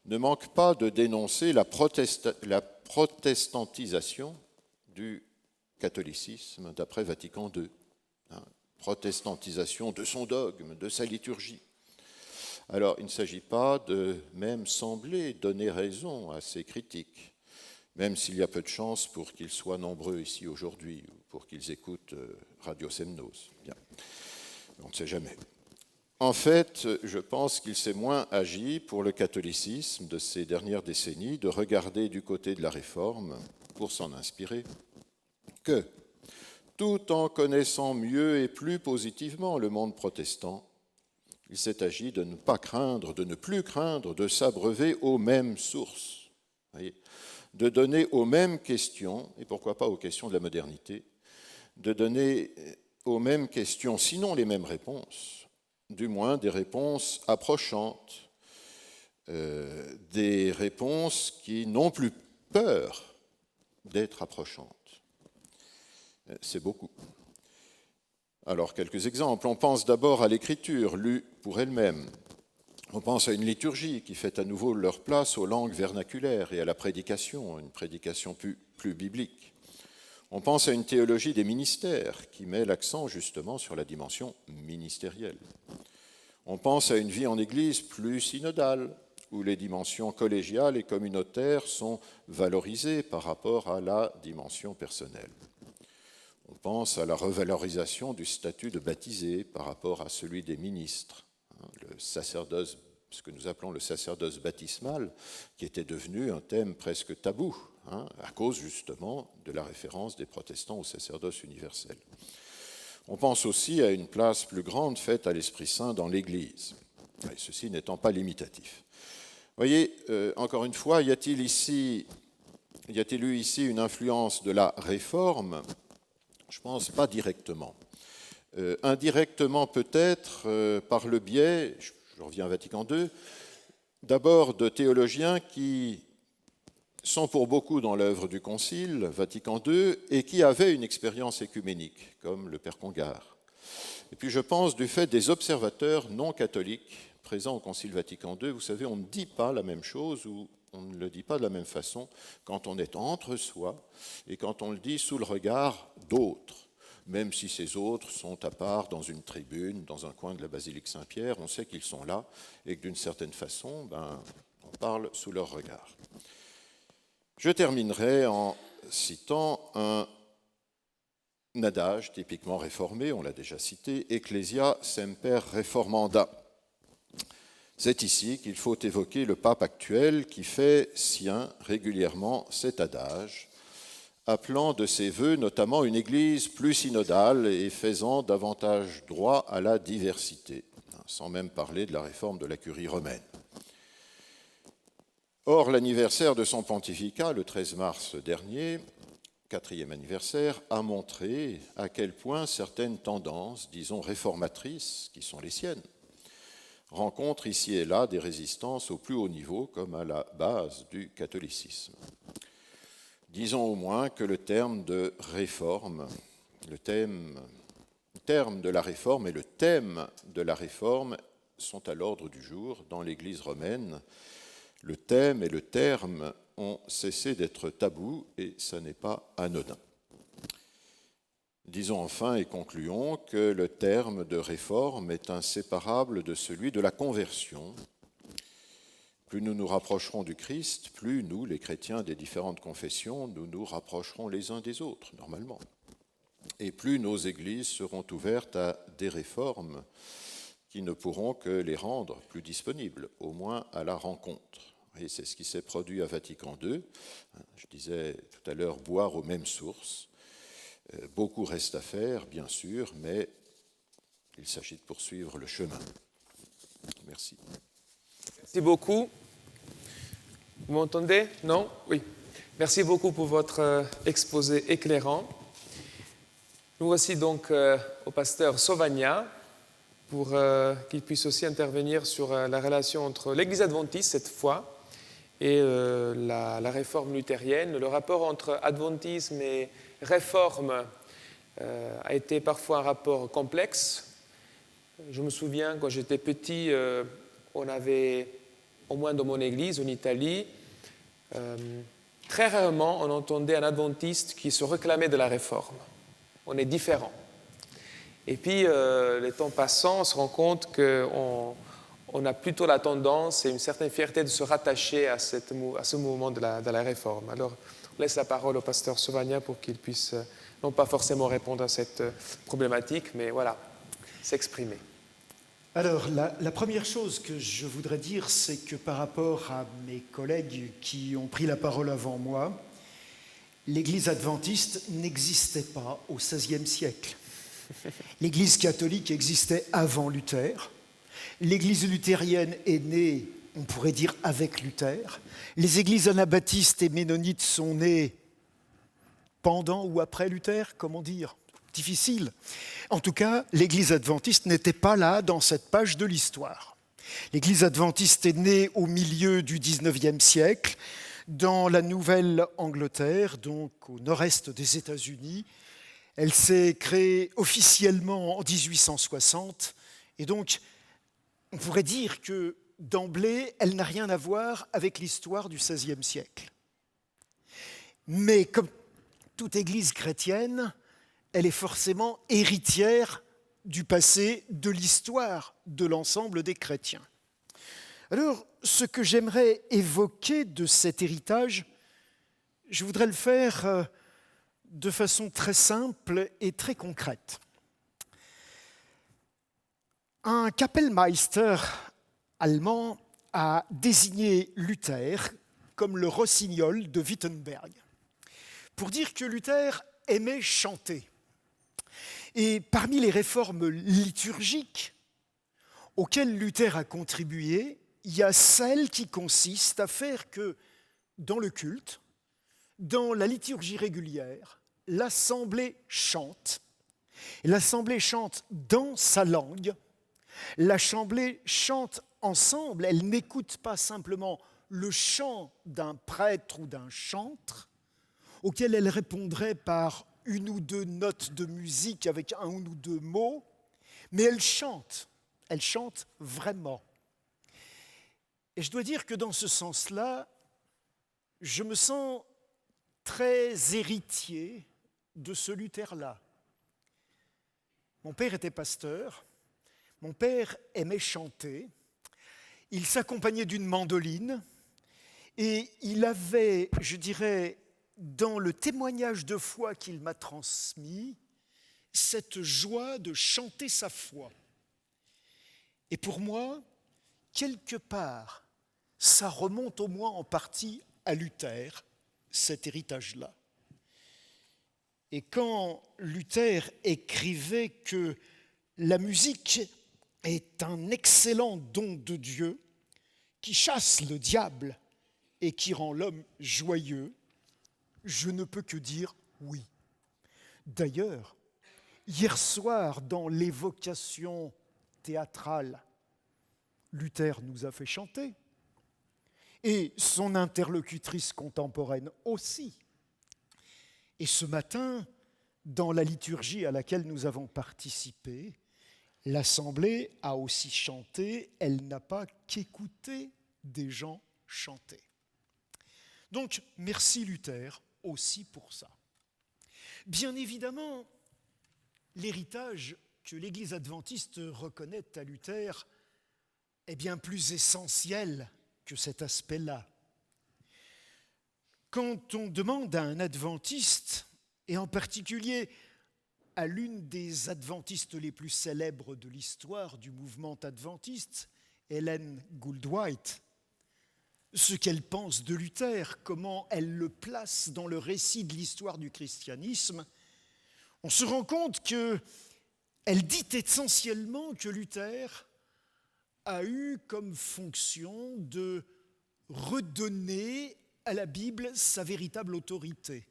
ne manquent pas de dénoncer la protestantisation du catholicisme d'après Vatican II, protestantisation de son dogme, de sa liturgie. Alors, il ne s'agit pas de même sembler donner raison à ces critiques, même s'il y a peu de chance pour qu'ils soient nombreux ici aujourd'hui, ou pour qu'ils écoutent Radio Semnos. Bien. On ne sait jamais. En fait, je pense qu'il s'est moins agi pour le catholicisme de ces dernières décennies de regarder du côté de la Réforme pour s'en inspirer, que, tout en connaissant mieux et plus positivement le monde protestant, il s'est agi de ne pas craindre, de ne plus craindre de s'abreuver aux mêmes sources, de donner aux mêmes questions, et pourquoi pas aux questions de la modernité, de donner aux mêmes questions, sinon les mêmes réponses, du moins des réponses approchantes, des réponses qui n'ont plus peur d'être approchantes. C'est beaucoup. Alors, quelques exemples. On pense d'abord à l'écriture, lue pour elle-même. On pense à une liturgie qui fait à nouveau leur place aux langues vernaculaires et à la prédication, une prédication plus biblique. On pense à une théologie des ministères qui met l'accent justement sur la dimension ministérielle. On pense à une vie en Église plus synodale, où les dimensions collégiales et communautaires sont valorisées par rapport à la dimension personnelle. On pense à la revalorisation du statut de baptisé par rapport à celui des ministres, le sacerdoce, ce que nous appelons le sacerdoce baptismal, qui était devenu un thème presque tabou, à cause justement de la référence des protestants au sacerdoce universel. On pense aussi à une place plus grande faite à l'Esprit Saint dans l'Église, et ceci n'étant pas limitatif. Voyez, encore une fois, y a-t-il ici y a-t-il eu ici une influence de la Réforme? Je pense pas directement. Indirectement peut-être par le biais, je reviens à Vatican II, d'abord de théologiens qui sont pour beaucoup dans l'œuvre du Concile Vatican II et qui avaient une expérience écuménique, comme le Père Congar. Et puis je pense du fait des observateurs non catholiques présents au Concile Vatican II. Vous savez, on ne dit pas la même chose ou on ne le dit pas de la même façon quand on est entre soi et quand on le dit sous le regard d'autres. Même si ces autres sont à part dans une tribune, dans un coin de la basilique Saint-Pierre, on sait qu'ils sont là et que d'une certaine façon, on parle sous leur regard. Je terminerai en citant un adage typiquement réformé, on l'a déjà cité, Ecclesia semper reformanda. C'est ici qu'il faut évoquer le pape actuel qui fait sien régulièrement cet adage, appelant de ses vœux notamment une Église plus synodale et faisant davantage droit à la diversité, sans même parler de la réforme de la curie romaine. Or, l'anniversaire de son pontificat, le 13 mars dernier, 4e anniversaire, a montré à quel point certaines tendances, disons réformatrices, qui sont les siennes, rencontrent ici et là des résistances au plus haut niveau, comme à la base du catholicisme. Disons au moins que le terme de réforme, le terme de la réforme et le thème de la réforme sont à l'ordre du jour dans l'Église romaine. Le thème et le terme ont cessé d'être tabous et ça n'est pas anodin. Disons enfin et concluons que le terme de réforme est inséparable de celui de la conversion. Plus nous nous rapprocherons du Christ, plus nous, les chrétiens des différentes confessions, nous nous rapprocherons les uns des autres, normalement. Et plus nos églises seront ouvertes à des réformes qui ne pourront que les rendre plus disponibles, au moins à la rencontre. Et c'est ce qui s'est produit à Vatican II. Je disais tout à l'heure, boire aux mêmes sources. Beaucoup reste à faire, bien sûr, mais il s'agit de poursuivre le chemin. Merci.
Merci beaucoup. Vous m'entendez? Non? Oui. Merci beaucoup pour votre exposé éclairant. Nous voici donc au pasteur Sauvagnat pour qu'il puisse aussi intervenir sur la relation entre l'Église adventiste cette fois et la réforme luthérienne. Le rapport entre adventisme et réforme a été parfois un rapport complexe. Je me souviens, quand j'étais petit, on avait, au moins dans mon église, en Italie, très rarement on entendait un adventiste qui se réclamait de la réforme. On est différents. Et puis, les temps passant, on se rend compte qu'on a plutôt la tendance et une certaine fierté de se rattacher à ce mouvement de la réforme. Alors, on laisse la parole au pasteur Sauvagnat pour qu'il puisse, non pas forcément répondre à cette problématique, mais voilà, s'exprimer.
Alors, la première chose que je voudrais dire, c'est que par rapport à mes collègues qui ont pris la parole avant moi, l'Église adventiste n'existait pas au XVIe siècle. L'Église catholique existait avant Luther. L'Église luthérienne est née, on pourrait dire, avec Luther. Les églises anabaptistes et ménonites sont nées pendant ou après Luther, comment dire ? Difficile. En tout cas, l'Église adventiste n'était pas là dans cette page de l'histoire. L'Église adventiste est née au milieu du XIXe siècle, dans la Nouvelle-Angleterre, donc au nord-est des États-Unis. Elle s'est créée officiellement en 1860, et donc on pourrait dire que d'emblée, elle n'a rien à voir avec l'histoire du XVIe siècle. Mais comme toute Église chrétienne, elle est forcément héritière du passé, de l'histoire de l'ensemble des chrétiens. Alors, ce que j'aimerais évoquer de cet héritage, je voudrais le faire de façon très simple et très concrète. Un Kapellmeister allemand a désigné Luther comme le rossignol de Wittenberg, pour dire que Luther aimait chanter. Et parmi les réformes liturgiques auxquelles Luther a contribué, il y a celle qui consiste à faire que, dans le culte, dans la liturgie régulière, l'Assemblée chante. L'Assemblée chante dans sa langue. L'Assemblée chante ensemble. Elle n'écoute pas simplement le chant d'un prêtre ou d'un chantre, auquel elle répondrait par une ou deux notes de musique avec un ou deux mots, mais elle chante vraiment. Et je dois dire que dans ce sens-là, je me sens très héritier de ce Luther-là. Mon père était pasteur, mon père aimait chanter, il s'accompagnait d'une mandoline et il avait, je dirais, dans le témoignage de foi qu'il m'a transmis, cette joie de chanter sa foi. Et pour moi, quelque part, ça remonte au moins en partie à Luther, cet héritage-là. Et quand Luther écrivait que la musique est un excellent don de Dieu qui chasse le diable et qui rend l'homme joyeux, je ne peux que dire oui. D'ailleurs, hier soir, dans l'évocation théâtrale, Luther nous a fait chanter, et son interlocutrice contemporaine aussi. Et ce matin, dans la liturgie à laquelle nous avons participé, l'Assemblée a aussi chanté, elle n'a pas qu'écouté des gens chanter. Donc, merci Luther aussi pour ça. Bien évidemment, l'héritage que l'Église adventiste reconnaît à Luther est bien plus essentiel que cet aspect-là. Quand on demande à un adventiste, et en particulier à l'une des adventistes les plus célèbres de l'histoire du mouvement adventiste, Ellen Goldwhite, ce qu'elle pense de Luther, comment elle le place dans le récit de l'histoire du christianisme, on se rend compte qu'elle dit essentiellement que Luther a eu comme fonction de redonner à la Bible sa véritable autorité.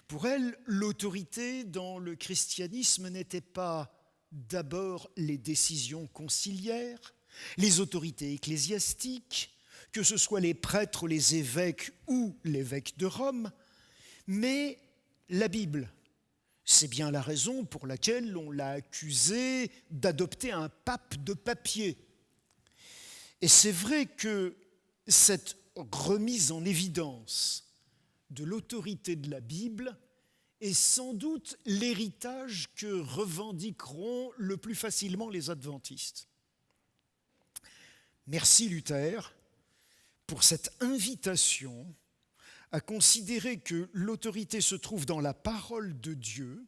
Pour elle, l'autorité dans le christianisme n'était pas d'abord les décisions conciliaires, les autorités ecclésiastiques, que ce soit les prêtres, les évêques ou l'évêque de Rome, mais la Bible. C'est bien la raison pour laquelle on l'a accusé d'adopter un pape de papier. Et c'est vrai que cette remise en évidence de l'autorité de la Bible est sans doute l'héritage que revendiqueront le plus facilement les adventistes. Merci Luther pour cette invitation à considérer que l'autorité se trouve dans la parole de Dieu,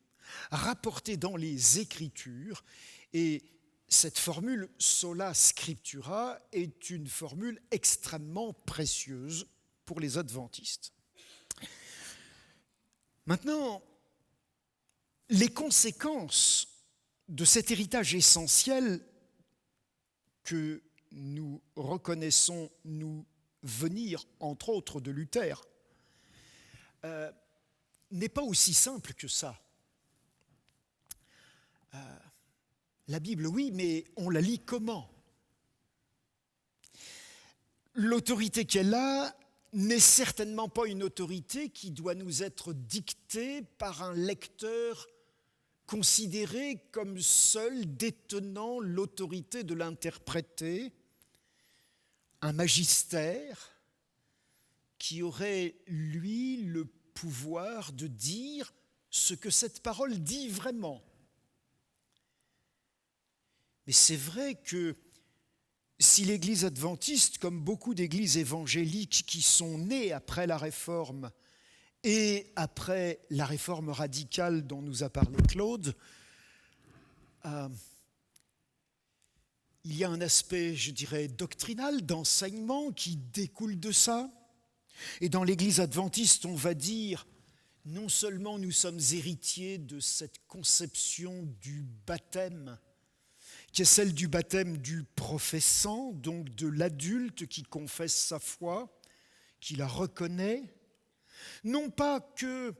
rapportée dans les Écritures, et cette formule « sola scriptura » est une formule extrêmement précieuse pour les adventistes. Maintenant, les conséquences de cet héritage essentiel que nous reconnaissons nous venir, entre autres, de Luther, n'est pas aussi simple que ça. La Bible, oui, mais on la lit comment? L'autorité qu'elle a n'est certainement pas une autorité qui doit nous être dictée par un lecteur considéré comme seul détenant l'autorité de l'interpréter, un magistère qui aurait, lui, le pouvoir de dire ce que cette parole dit vraiment. Mais c'est vrai que si l'Église adventiste, comme beaucoup d'églises évangéliques qui sont nées après la Réforme et après la Réforme radicale dont nous a parlé Claude, il y a un aspect, je dirais, doctrinal, d'enseignement qui découle de ça. Et dans l'Église adventiste, on va dire, non seulement nous sommes héritiers de cette conception du baptême, qui est celle du baptême du professant, donc de l'adulte qui confesse sa foi, qui la reconnaît, Non pas que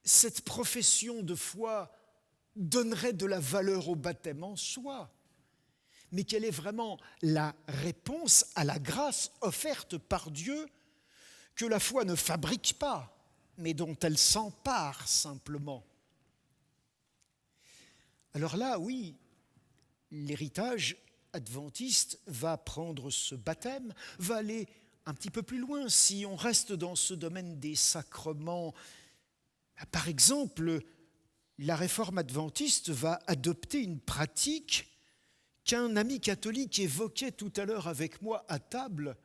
cette profession de foi donnerait de la valeur au baptême en soi, mais qu'elle est vraiment la réponse à la grâce offerte par Dieu que la foi ne fabrique pas, mais dont elle s'empare simplement. Alors là, oui, l'héritage adventiste va prendre ce baptême, va aller un petit peu plus loin. Si on reste dans ce domaine des sacrements, par exemple, la réforme adventiste va adopter une pratique qu'un ami catholique évoquait tout à l'heure avec moi à table,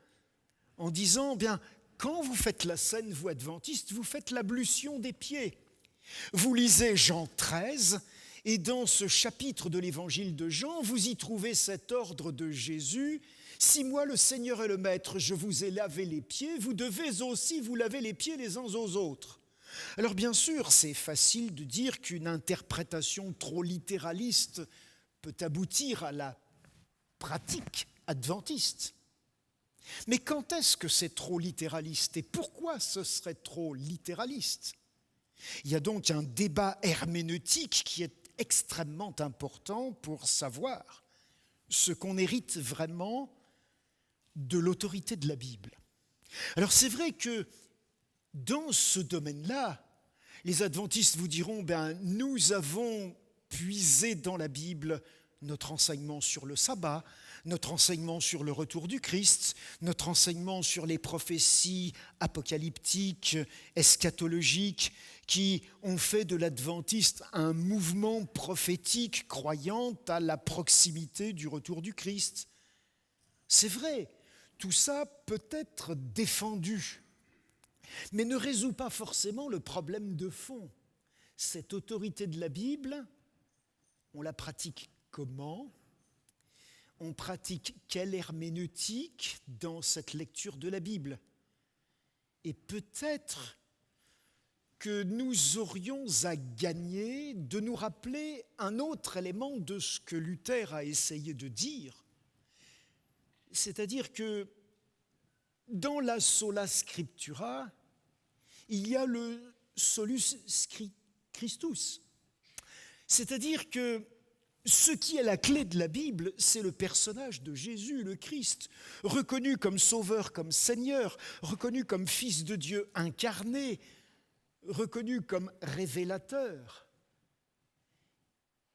en disant, bien, quand vous faites la scène, vous adventistes, vous faites l'ablution des pieds. Vous lisez Jean 13, et dans ce chapitre de l'évangile de Jean, vous y trouvez cet ordre de Jésus. Si moi, le Seigneur et le Maître, je vous ai lavé les pieds, vous devez aussi vous laver les pieds les uns aux autres. Alors bien sûr, c'est facile de dire qu'une interprétation trop littéraliste peut aboutir à la pratique adventiste. Mais quand est-ce que c'est trop littéraliste et pourquoi ce serait trop littéraliste? Il y a donc un débat herméneutique qui est extrêmement important pour savoir ce qu'on hérite vraiment de l'autorité de la Bible. Alors c'est vrai que dans ce domaine-là, les adventistes vous diront, nous avons puisé dans la Bible notre enseignement sur le sabbat, notre enseignement sur le retour du Christ, notre enseignement sur les prophéties apocalyptiques, eschatologiques, qui ont fait de l'adventiste un mouvement prophétique croyant à la proximité du retour du Christ. C'est vrai, tout ça peut être défendu, mais ne résout pas forcément le problème de fond. Cette autorité de la Bible, on la pratique comment ? On pratique quelle herméneutique dans cette lecture de la Bible ? Et peut-être que nous aurions à gagner de nous rappeler un autre élément de ce que Luther a essayé de dire, c'est-à-dire que dans la sola scriptura, il y a le solus Christus, c'est-à-dire que ce qui est la clé de la Bible, c'est le personnage de Jésus, le Christ, reconnu comme sauveur, comme Seigneur, reconnu comme Fils de Dieu incarné, reconnu comme révélateur.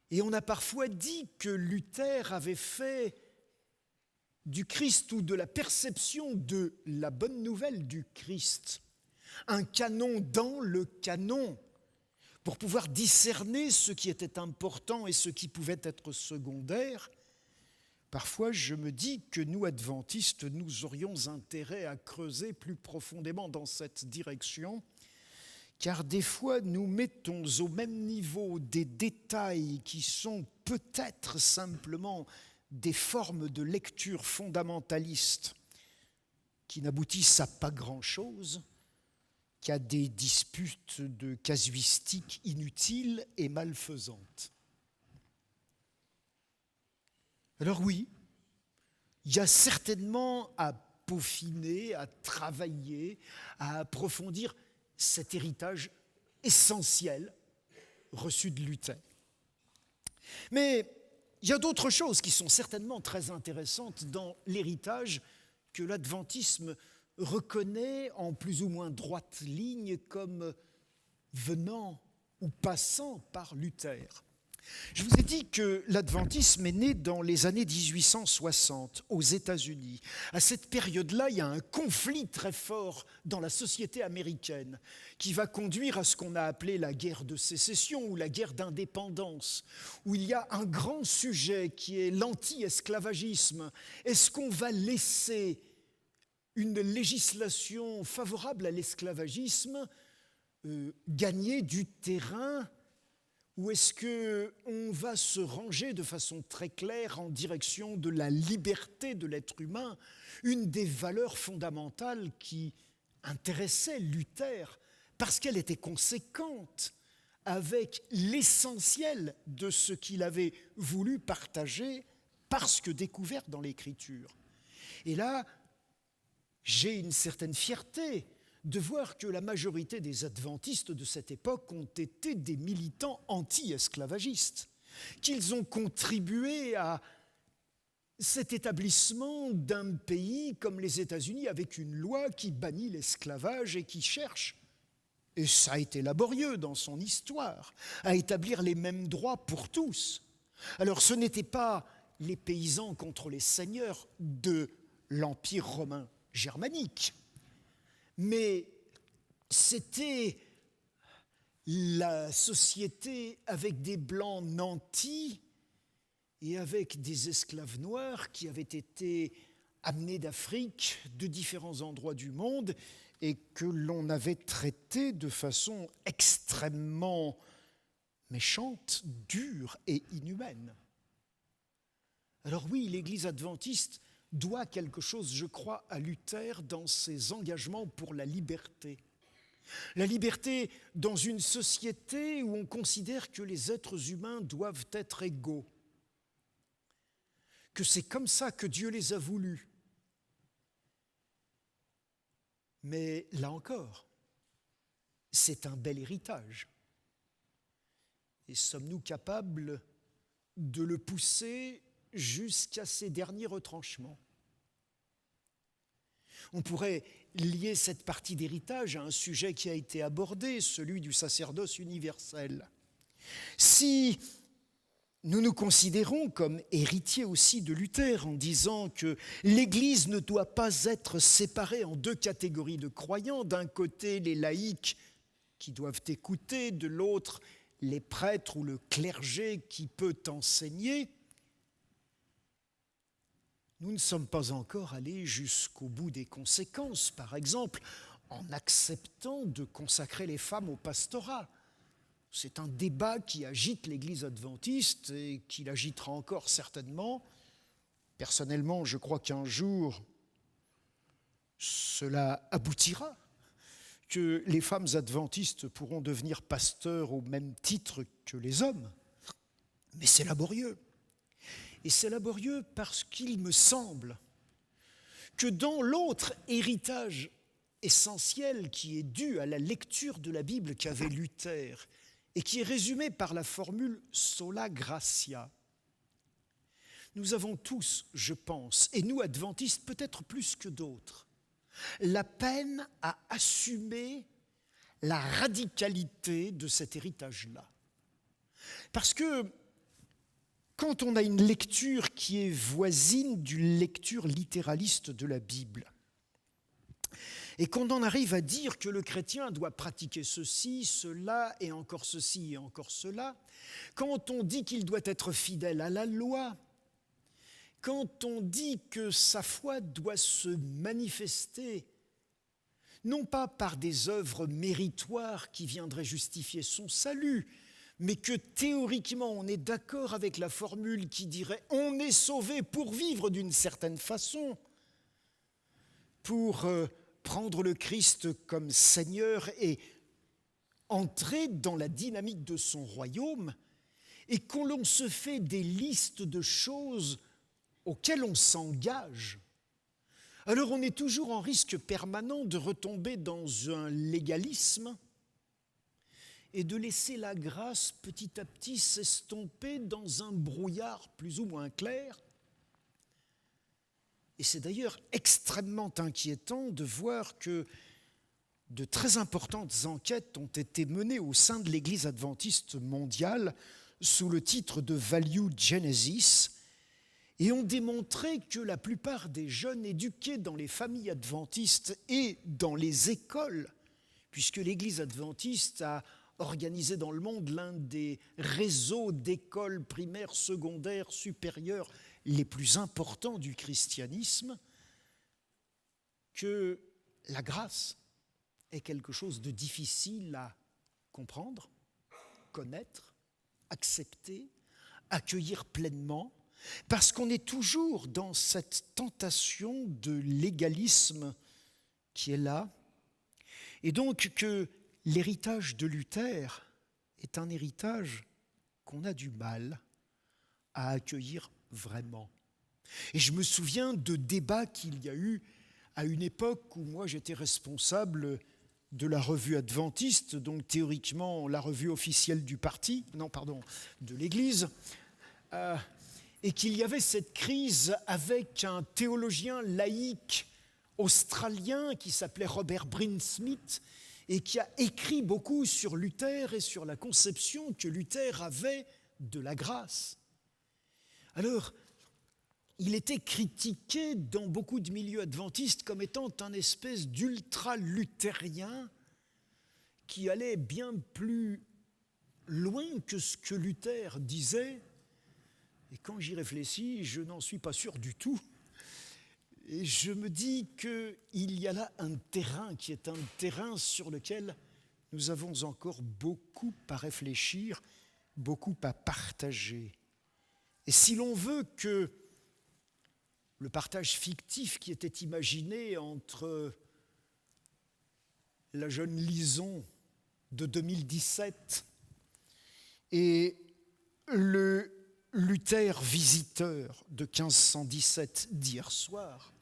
Et on a parfois dit que Luther avait fait du Christ ou de la perception de la bonne nouvelle du Christ un canon dans le canon, pour pouvoir discerner ce qui était important et ce qui pouvait être secondaire. Parfois, je me dis que nous, adventistes, nous aurions intérêt à creuser plus profondément dans cette direction, car des fois, nous mettons au même niveau des détails qui sont peut-être simplement des formes de lecture fondamentalistes qui n'aboutissent à pas grand-chose, qu'à des disputes de casuistique inutiles et malfaisantes. Alors oui, il y a certainement à peaufiner, à travailler, à approfondir cet héritage essentiel reçu de Luther. Mais il y a d'autres choses qui sont certainement très intéressantes dans l'héritage que l'adventisme reconnaît en plus ou moins droite ligne comme venant ou passant par Luther. Je vous ai dit que l'adventisme est né dans les années 1860 aux États-Unis. À cette période-là, il y a un conflit très fort dans la société américaine qui va conduire à ce qu'on a appelé la guerre de sécession ou la guerre d'indépendance, où il y a un grand sujet qui est l'anti-esclavagisme. Est-ce qu'on va laisser une législation favorable à l'esclavagisme gagner du terrain, ou est-ce qu'on va se ranger de façon très claire en direction de la liberté de l'être humain, une des valeurs fondamentales qui intéressait Luther, parce qu'elle était conséquente avec l'essentiel de ce qu'il avait voulu partager, parce que découvert dans l'Écriture. Et là, j'ai une certaine fierté de voir que la majorité des adventistes de cette époque ont été des militants anti-esclavagistes, qu'ils ont contribué à cet établissement d'un pays comme les États-Unis avec une loi qui bannit l'esclavage et qui cherche, et ça a été laborieux dans son histoire, à établir les mêmes droits pour tous. Alors ce n'étaient pas les paysans contre les seigneurs de l'Empire romain germanique, mais c'était la société avec des blancs nantis et avec des esclaves noirs qui avaient été amenés d'Afrique, de différents endroits du monde, et que l'on avait traités de façon extrêmement méchante, dure et inhumaine. Alors oui, l'Église adventiste doit quelque chose, je crois, à Luther dans ses engagements pour la liberté. La liberté dans une société où on considère que les êtres humains doivent être égaux, que c'est comme ça que Dieu les a voulus. Mais là encore, c'est un bel héritage. Et sommes-nous capables de le pousser jusqu'à ses derniers retranchements? On pourrait lier cette partie d'héritage à un sujet qui a été abordé, celui du sacerdoce universel. Si nous nous considérons comme héritiers aussi de Luther en disant que l'Église ne doit pas être séparée en deux catégories de croyants, d'un côté les laïcs qui doivent écouter, de l'autre les prêtres ou le clergé qui peut enseigner, nous ne sommes pas encore allés jusqu'au bout des conséquences, par exemple, en acceptant de consacrer les femmes au pastorat. C'est un débat qui agite l'Église adventiste et qui l'agitera encore certainement. Personnellement, je crois qu'un jour, cela aboutira, que les femmes adventistes pourront devenir pasteurs au même titre que les hommes. Mais c'est laborieux. Et c'est laborieux parce qu'il me semble que dans l'autre héritage essentiel qui est dû à la lecture de la Bible qu'avait Luther et qui est résumé par la formule sola gratia, nous avons tous, je pense, et nous adventistes peut-être plus que d'autres, la peine à assumer la radicalité de cet héritage-là. Parce que quand on a une lecture qui est voisine d'une lecture littéraliste de la Bible, et qu'on en arrive à dire que le chrétien doit pratiquer ceci, cela, et encore ceci, et encore cela, quand on dit qu'il doit être fidèle à la loi, quand on dit que sa foi doit se manifester, non pas par des œuvres méritoires qui viendraient justifier son salut, mais que théoriquement on est d'accord avec la formule qui dirait « on est sauvé pour vivre d'une certaine façon », pour prendre le Christ comme Seigneur et entrer dans la dynamique de son royaume, et qu'on se fait des listes de choses auxquelles on s'engage, alors on est toujours en risque permanent de retomber dans un légalisme et de laisser la grâce petit à petit s'estomper dans un brouillard plus ou moins clair. Et c'est d'ailleurs extrêmement inquiétant de voir que de très importantes enquêtes ont été menées au sein de l'Église adventiste mondiale sous le titre de Value Genesis et ont démontré que la plupart des jeunes éduqués dans les familles adventistes et dans les écoles, puisque l'Église adventiste a organisé dans le monde l'un des réseaux d'écoles primaires, secondaires, supérieures les plus importants du christianisme, que la grâce est quelque chose de difficile à comprendre, connaître, accepter, accueillir pleinement, parce qu'on est toujours dans cette tentation de légalisme qui est là, et donc que l'héritage de Luther est un héritage qu'on a du mal à accueillir vraiment. Et je me souviens de débats qu'il y a eu à une époque où moi j'étais responsable de la revue adventiste, donc théoriquement la revue officielle du parti, de l'Église, et qu'il y avait cette crise avec un théologien laïque australien qui s'appelait Robert Bryn Smith et qui a écrit beaucoup sur Luther et sur la conception que Luther avait de la grâce. Alors, il était critiqué dans beaucoup de milieux adventistes comme étant un espèce d'ultra-luthérien qui allait bien plus loin que ce que Luther disait. Et quand j'y réfléchis, je n'en suis pas sûr du tout. Et je me dis qu'il y a là un terrain qui est un terrain sur lequel nous avons encore beaucoup à réfléchir, beaucoup à partager. Et si l'on veut que le partage fictif qui était imaginé entre la jeune Lison de 2017 et le Luther visiteur de 1517 d'hier soir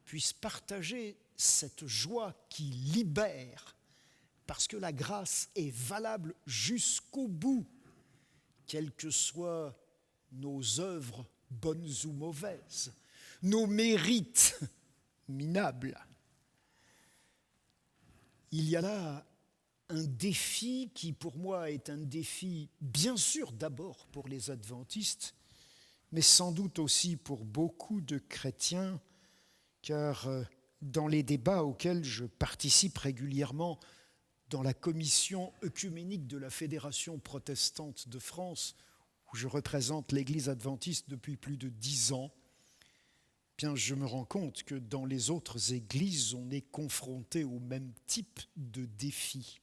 puisse partager cette joie qui libère, parce que la grâce est valable jusqu'au bout, quelles que soient nos œuvres bonnes ou mauvaises, nos mérites minables. Il y a là un défi qui pour moi est un défi bien sûr d'abord pour les adventistes, mais sans doute aussi pour beaucoup de chrétiens, car dans les débats auxquels je participe régulièrement dans la commission œcuménique de la Fédération protestante de France, où je représente l'Église adventiste depuis plus de 10 ans, bien, je me rends compte que dans les autres églises, on est confronté au même type de défi.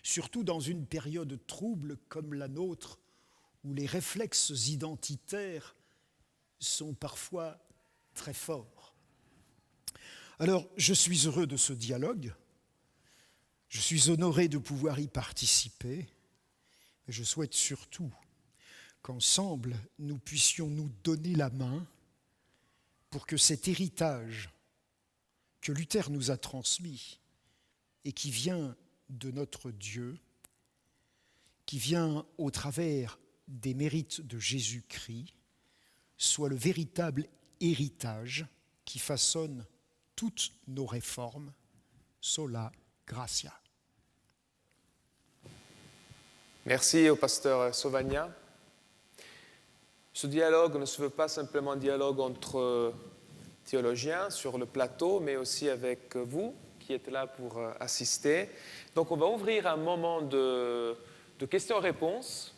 Surtout dans une période trouble comme la nôtre, où les réflexes identitaires sont parfois très forts. Alors, je suis heureux de ce dialogue, je suis honoré de pouvoir y participer, mais je souhaite surtout qu'ensemble, nous puissions nous donner la main pour que cet héritage que Luther nous a transmis et qui vient de notre Dieu, qui vient au travers des mérites de Jésus-Christ, soit le véritable héritage qui façonne toutes nos réformes, sola gratia.
Merci au pasteur Sauvagnat. Ce dialogue ne se veut pas simplement un dialogue entre théologiens sur le plateau, mais aussi avec vous qui êtes là pour assister. Donc on va ouvrir un moment de questions-réponses.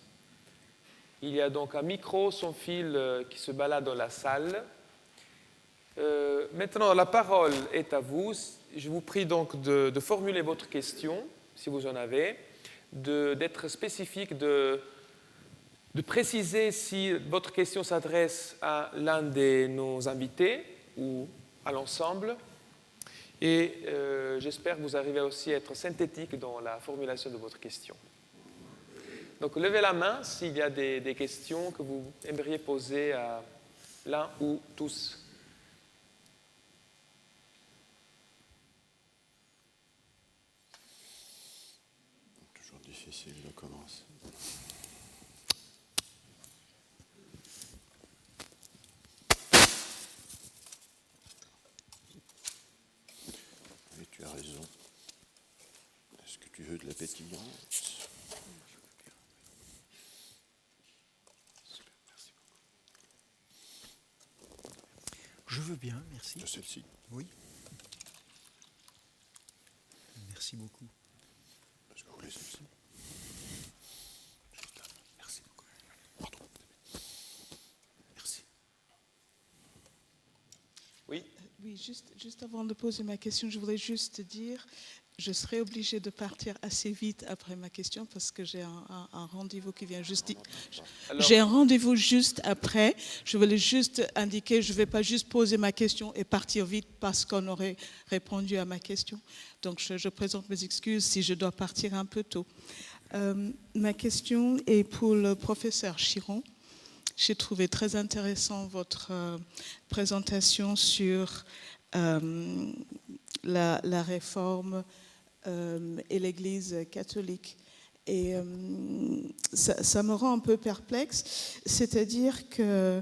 Il y a donc un micro sans fil qui se balade dans la salle. Maintenant, la parole est à vous. Je vous prie donc de formuler votre question, si vous en avez, d'être spécifique, de préciser si votre question s'adresse à l'un de nos invités ou à l'ensemble. Et j'espère que vous arrivez aussi à être synthétique dans la formulation de votre question. Donc, levez la main s'il y a des questions que vous aimeriez poser à l'un ou tous.
Toujours difficile de commencer. Oui, tu as raison. Est-ce que tu veux de la pétillante ?
Je veux bien, merci.
De celle-ci.
Oui. Merci beaucoup.
Est-ce que vous voulez celle-ci ?
Merci beaucoup. Pardon. Merci.
Oui.
Oui, juste avant de poser ma question, je voulais juste dire, je serai obligée de partir assez vite après ma question parce que j'ai un rendez-vous qui vient juste. J'ai un rendez-vous juste après. Je voulais juste indiquer, je ne vais pas juste poser ma question et partir vite parce qu'on aurait répondu à ma question. Donc, je présente mes excuses si je dois partir un peu tôt. Ma question est pour le professeur Chiron. J'ai trouvé très intéressant votre présentation sur la Réforme et l'Église catholique. Et ça me rend un peu perplexe, c'est-à-dire que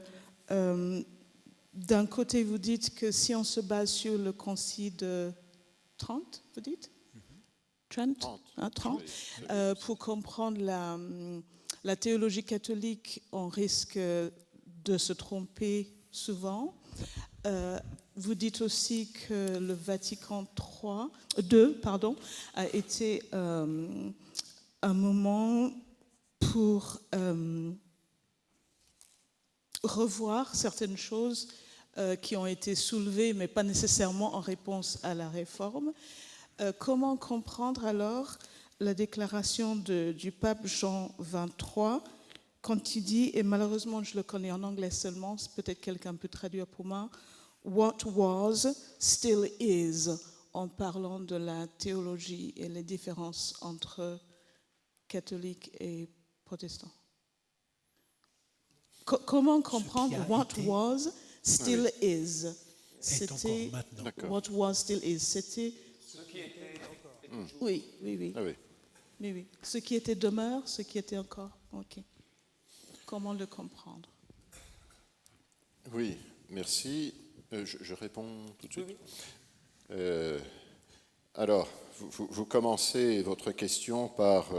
d'un côté, vous dites que si on se base sur le concile de Trente, vous dites Trente. Pour comprendre la théologie catholique, on risque de se tromper souvent. Vous dites aussi que le Vatican II a été un moment pour revoir certaines choses qui ont été soulevées, mais pas nécessairement en réponse à la Réforme. Comment comprendre alors la déclaration du pape Jean XXIII quand il dit, et malheureusement je le connais en anglais seulement, peut-être quelqu'un peut traduire pour moi, « What was, still is », en parlant de la théologie et les différences entre catholiques et protestants. Comment comprendre « What was, still is » C'était « What was, still is », c'était...
Ce qui était...
Oui.
Ah oui.
Oui. Ce qui était demeure, ce qui était encore. Ok. Comment le comprendre?
Oui, merci. Je réponds tout de suite. Oui. Alors, vous commencez votre question par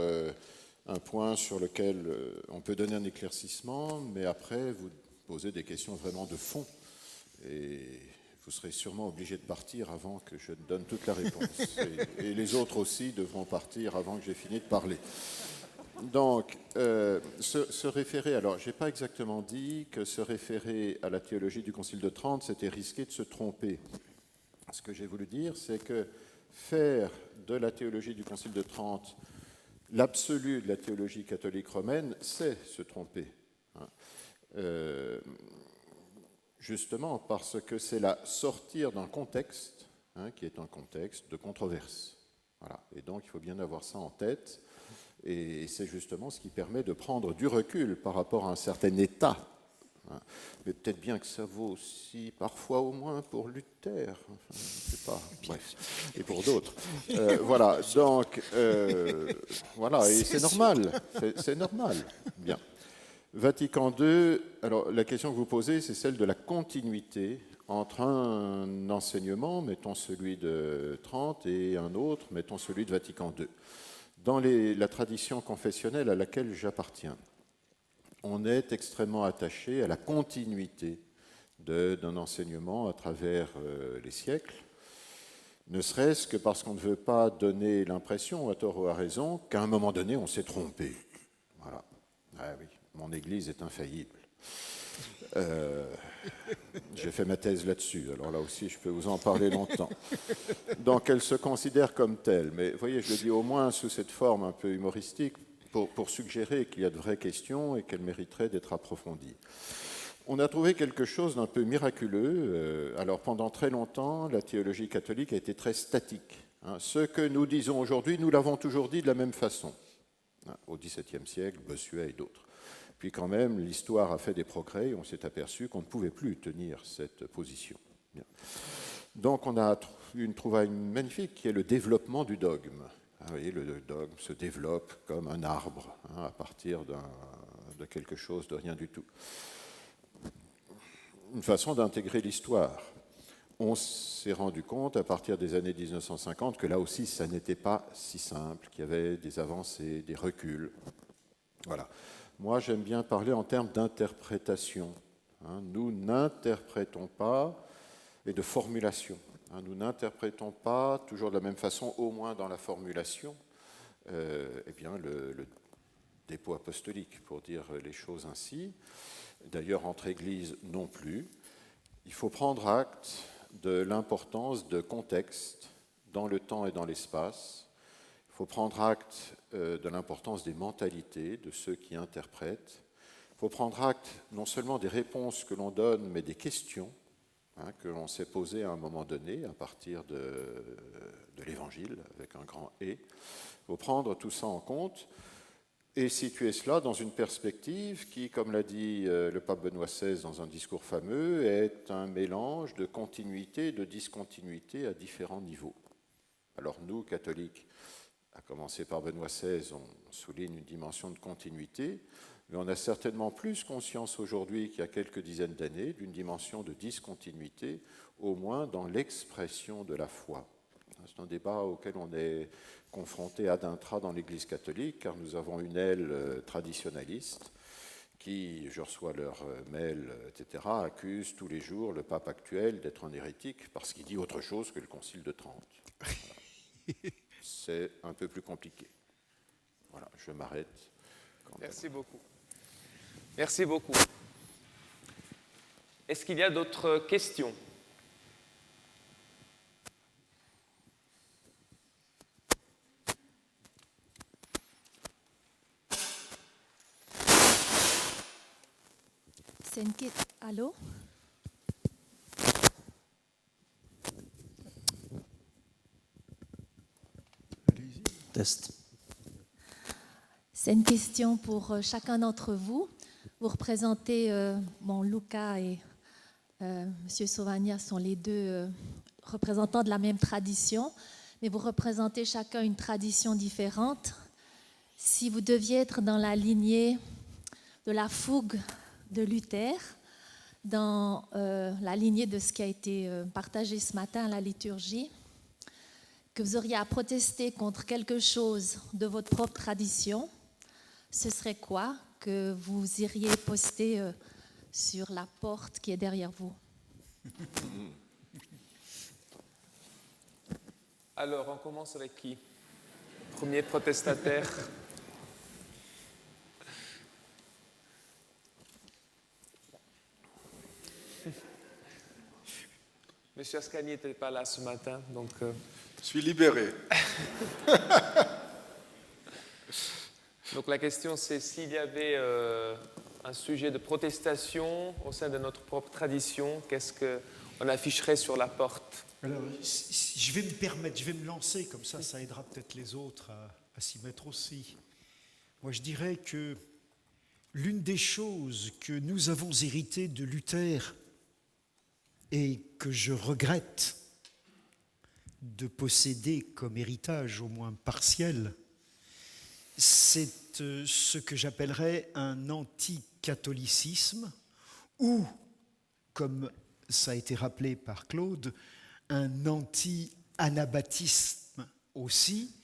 un point sur lequel on peut donner un éclaircissement, mais après, vous posez des questions vraiment de fond. Et vous serez sûrement obligé de partir avant que je ne donne toute la réponse. Et les autres aussi devront partir avant que j'ai fini de parler. Donc, se référer, alors je n'ai pas exactement dit que se référer à la théologie du Concile de Trente, c'était risquer de se tromper. Ce que j'ai voulu dire, c'est que faire de la théologie du Concile de Trente l'absolu de la théologie catholique romaine, c'est se tromper. Justement parce que c'est la sortir d'un contexte, qui est un contexte de controverse. Voilà. Et donc, il faut bien avoir ça en tête. Et c'est justement ce qui permet de prendre du recul par rapport à un certain état. Mais peut-être bien que ça vaut aussi, parfois au moins, pour Luther. Enfin, je ne sais pas. Bref. Et pour d'autres. Voilà. Donc, voilà. Et c'est normal. C'est normal. Bien. Vatican II, alors la question que vous posez, c'est celle de la continuité entre un enseignement, mettons celui de Trente, et un autre, mettons celui de Vatican II. Dans la tradition confessionnelle à laquelle j'appartiens, on est extrêmement attaché à la continuité d'un enseignement à travers les siècles, ne serait-ce que parce qu'on ne veut pas donner l'impression, à tort ou à raison, qu'à un moment donné, on s'est trompé. Voilà. Ah oui, mon Église est infaillible. J'ai fait ma thèse là-dessus, alors là aussi je peux vous en parler longtemps. Donc elle se considère comme telle, mais vous voyez, je le dis au moins sous cette forme un peu humoristique pour suggérer qu'il y a de vraies questions et qu'elles mériteraient d'être approfondies. On a trouvé quelque chose d'un peu miraculeux. Alors pendant très longtemps, la théologie catholique a été très statique. Ce que nous disons aujourd'hui, nous l'avons toujours dit de la même façon. Au XVIIe siècle, Bossuet et d'autres. Puis quand même, l'histoire a fait des progrès et on s'est aperçu qu'on ne pouvait plus tenir cette position. Bien. Donc on a une trouvaille magnifique qui est le développement du dogme. Vous voyez, le dogme se développe comme un arbre, à partir de quelque chose, de rien du tout. Une façon d'intégrer l'histoire. On s'est rendu compte à partir des années 1950 que là aussi, ça n'était pas si simple, qu'il y avait des avancées, des reculs. Voilà. Moi, j'aime bien parler en termes d'interprétation. Nous n'interprétons pas, et de formulation. Nous n'interprétons pas toujours de la même façon, au moins dans la formulation, bien le dépôt apostolique, pour dire les choses ainsi. D'ailleurs, entre églises non plus. Il faut prendre acte de l'importance de contexte dans le temps et dans l'espace. Il faut prendre acte de l'importance des mentalités de ceux qui interprètent. Il faut prendre acte non seulement des réponses que l'on donne, mais des questions que l'on s'est posées à un moment donné, à partir de l'Évangile, avec un grand « et ». Il faut prendre tout ça en compte. et situer cela dans une perspective qui, comme l'a dit le pape Benoît XVI dans un discours fameux, est un mélange de continuité et de discontinuité à différents niveaux. Alors nous, catholiques, à commencer par Benoît XVI, on souligne une dimension de continuité, mais on a certainement plus conscience aujourd'hui qu'il y a quelques dizaines d'années d'une dimension de discontinuité, au moins dans l'expression de la foi. C'est un débat auquel on est confronté ad intra dans l'Église catholique, car nous avons une aile traditionnaliste qui, je reçois leurs mails, etc., accuse tous les jours le pape actuel d'être un hérétique parce qu'il dit autre chose que le Concile de Trente. Voilà. C'est un peu plus compliqué. Voilà, je m'arrête.
Merci beaucoup. Merci beaucoup. Est-ce qu'il y a d'autres questions ?
C'est une question. Allô?
Test.
C'est une question pour chacun d'entre vous. Vous représentez, Lucas et M. Sauvagnat sont les deux représentants de la même tradition, mais vous représentez chacun une tradition différente. Si vous deviez être dans la lignée de la fougue de Luther, dans la lignée de ce qui a été partagé ce matin à la liturgie, que vous auriez à protester contre quelque chose de votre propre tradition, ce serait quoi que vous iriez poster sur la porte qui est derrière vous?
Alors, on commence avec qui? Premier protestataire. Monsieur Ascani n'était pas là ce matin, donc...
Je suis libéré.
Donc la question, c'est s'il y avait un sujet de protestation au sein de notre propre tradition, qu'est-ce qu'on afficherait sur la porte?
Alors, je vais me permettre, je vais me lancer, comme ça aidera peut-être les autres à s'y mettre aussi. Moi, je dirais que l'une des choses que nous avons héritées de Luther et que je regrette de posséder comme héritage, au moins partiel, c'est ce que j'appellerais un anti-catholicisme ou, comme ça a été rappelé par Claude, un anti-anabaptisme aussi,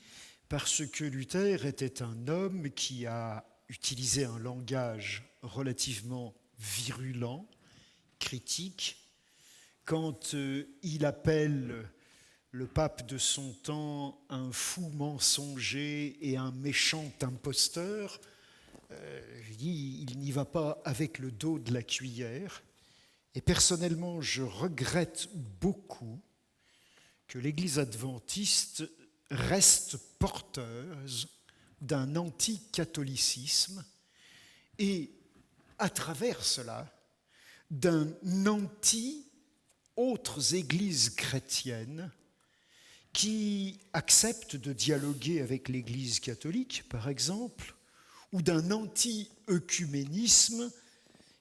parce que Luther était un homme qui a utilisé un langage relativement virulent, critique, quand il appelle le pape de son temps un fou mensonger et un méchant imposteur, il n'y va pas avec le dos de la cuillère. Et personnellement, je regrette beaucoup que l'Église adventiste reste porteuse d'un anti-catholicisme et, à travers cela, d'un anti-autres églises chrétiennes qui acceptent de dialoguer avec l'Église catholique, par exemple, ou d'un anti-œcuménisme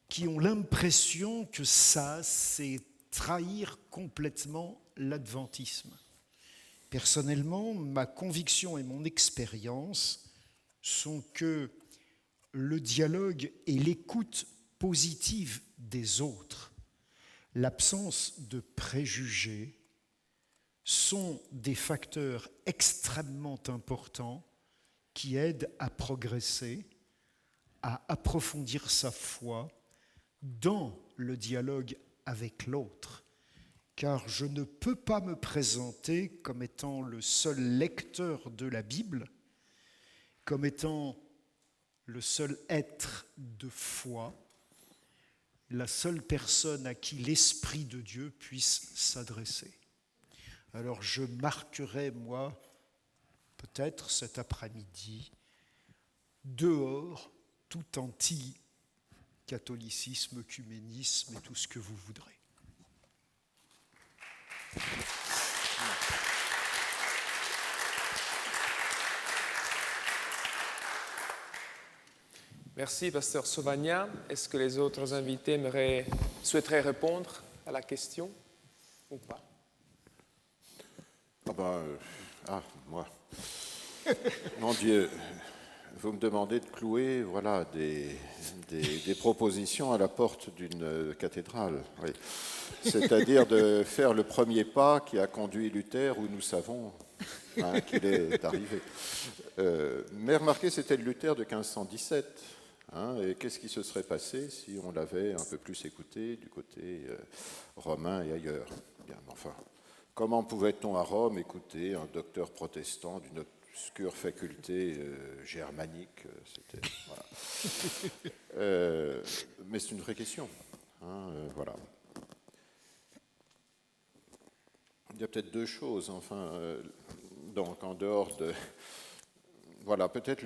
qui ont l'impression que ça, c'est trahir complètement l'adventisme. Personnellement, ma conviction et mon expérience sont que le dialogue et l'écoute positive des autres, l'absence de préjugés, sont des facteurs extrêmement importants qui aident à progresser, à approfondir sa foi dans le dialogue avec l'autre. Car je ne peux pas me présenter comme étant le seul lecteur de la Bible, comme étant le seul être de foi, la seule personne à qui l'Esprit de Dieu puisse s'adresser. Alors je marquerai, moi, peut-être cet après-midi, dehors tout anti-catholicisme, œcuménisme et tout ce que vous voudrez.
Merci, pasteur Sauvagnat. Est-ce que les autres invités souhaiteraient répondre à la question ou pas?
Moi. Mon Dieu, vous me demandez de clouer des propositions à la porte d'une cathédrale. Oui. C'est-à-dire de faire le premier pas qui a conduit Luther où nous savons qu'il est arrivé. Mais remarquez, c'était le Luther de 1517. Et qu'est-ce qui se serait passé si on l'avait un peu plus écouté du côté romain et ailleurs? Bien, enfin, comment pouvait-on à Rome écouter un docteur protestant d'une obscure faculté germanique? Mais c'est une vraie question. Voilà. Il y a peut-être deux choses. Donc, en dehors de... Voilà, peut-être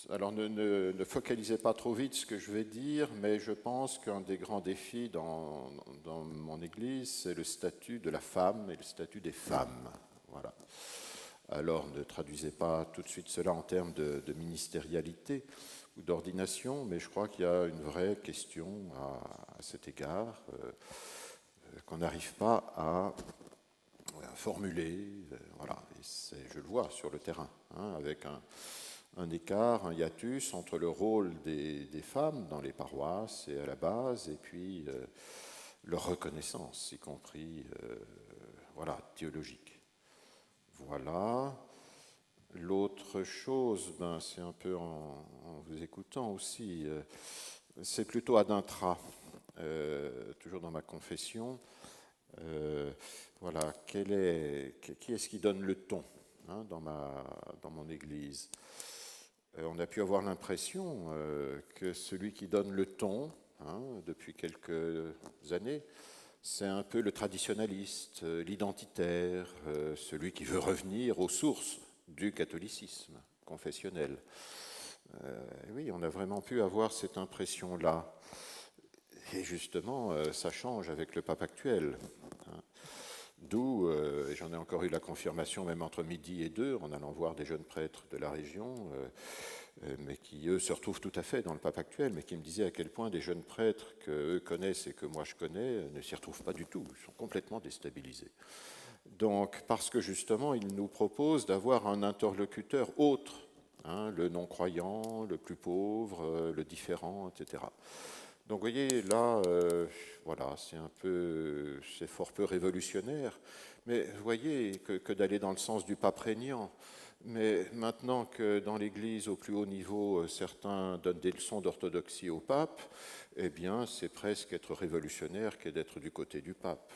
Alors, ne focalisez pas trop vite ce que je vais dire, mais je pense qu'un des grands défis dans mon Église, c'est le statut de la femme et le statut des femmes. Voilà. Alors, ne traduisez pas tout de suite cela en termes de ministérialité ou d'ordination, mais je crois qu'il y a une vraie question à cet égard qu'on n'arrive pas à formuler. Voilà. Et je le vois sur le terrain, avec un écart, un hiatus entre le rôle des femmes dans les paroisses et à la base, et puis leur reconnaissance, y compris théologique. Voilà. L'autre chose, c'est un peu en vous écoutant aussi, c'est plutôt ad intra, toujours dans ma confession. Qui est-ce qui donne le ton dans mon Église? On a pu avoir l'impression que celui qui donne le ton, depuis quelques années, c'est un peu le traditionnaliste, l'identitaire, celui qui veut revenir aux sources du catholicisme confessionnel. Oui, on a vraiment pu avoir cette impression-là. Et justement, ça change avec le pape actuel. D'où, j'en ai encore eu la confirmation même entre midi et 2, en allant voir des jeunes prêtres de la région, mais qui, eux, se retrouvent tout à fait dans le pape actuel, mais qui me disaient à quel point des jeunes prêtres qu'eux connaissent et que moi je connais ne s'y retrouvent pas du tout, ils sont complètement déstabilisés. Donc, parce que justement, ils nous proposent d'avoir un interlocuteur autre, le non-croyant, le plus pauvre, le différent, etc. Donc, vous voyez, là, c'est fort peu révolutionnaire, mais vous voyez que d'aller dans le sens du pape régnant. Mais maintenant que dans l'Église, au plus haut niveau, certains donnent des leçons d'orthodoxie au pape, eh bien, c'est presque être révolutionnaire que d'être du côté du pape.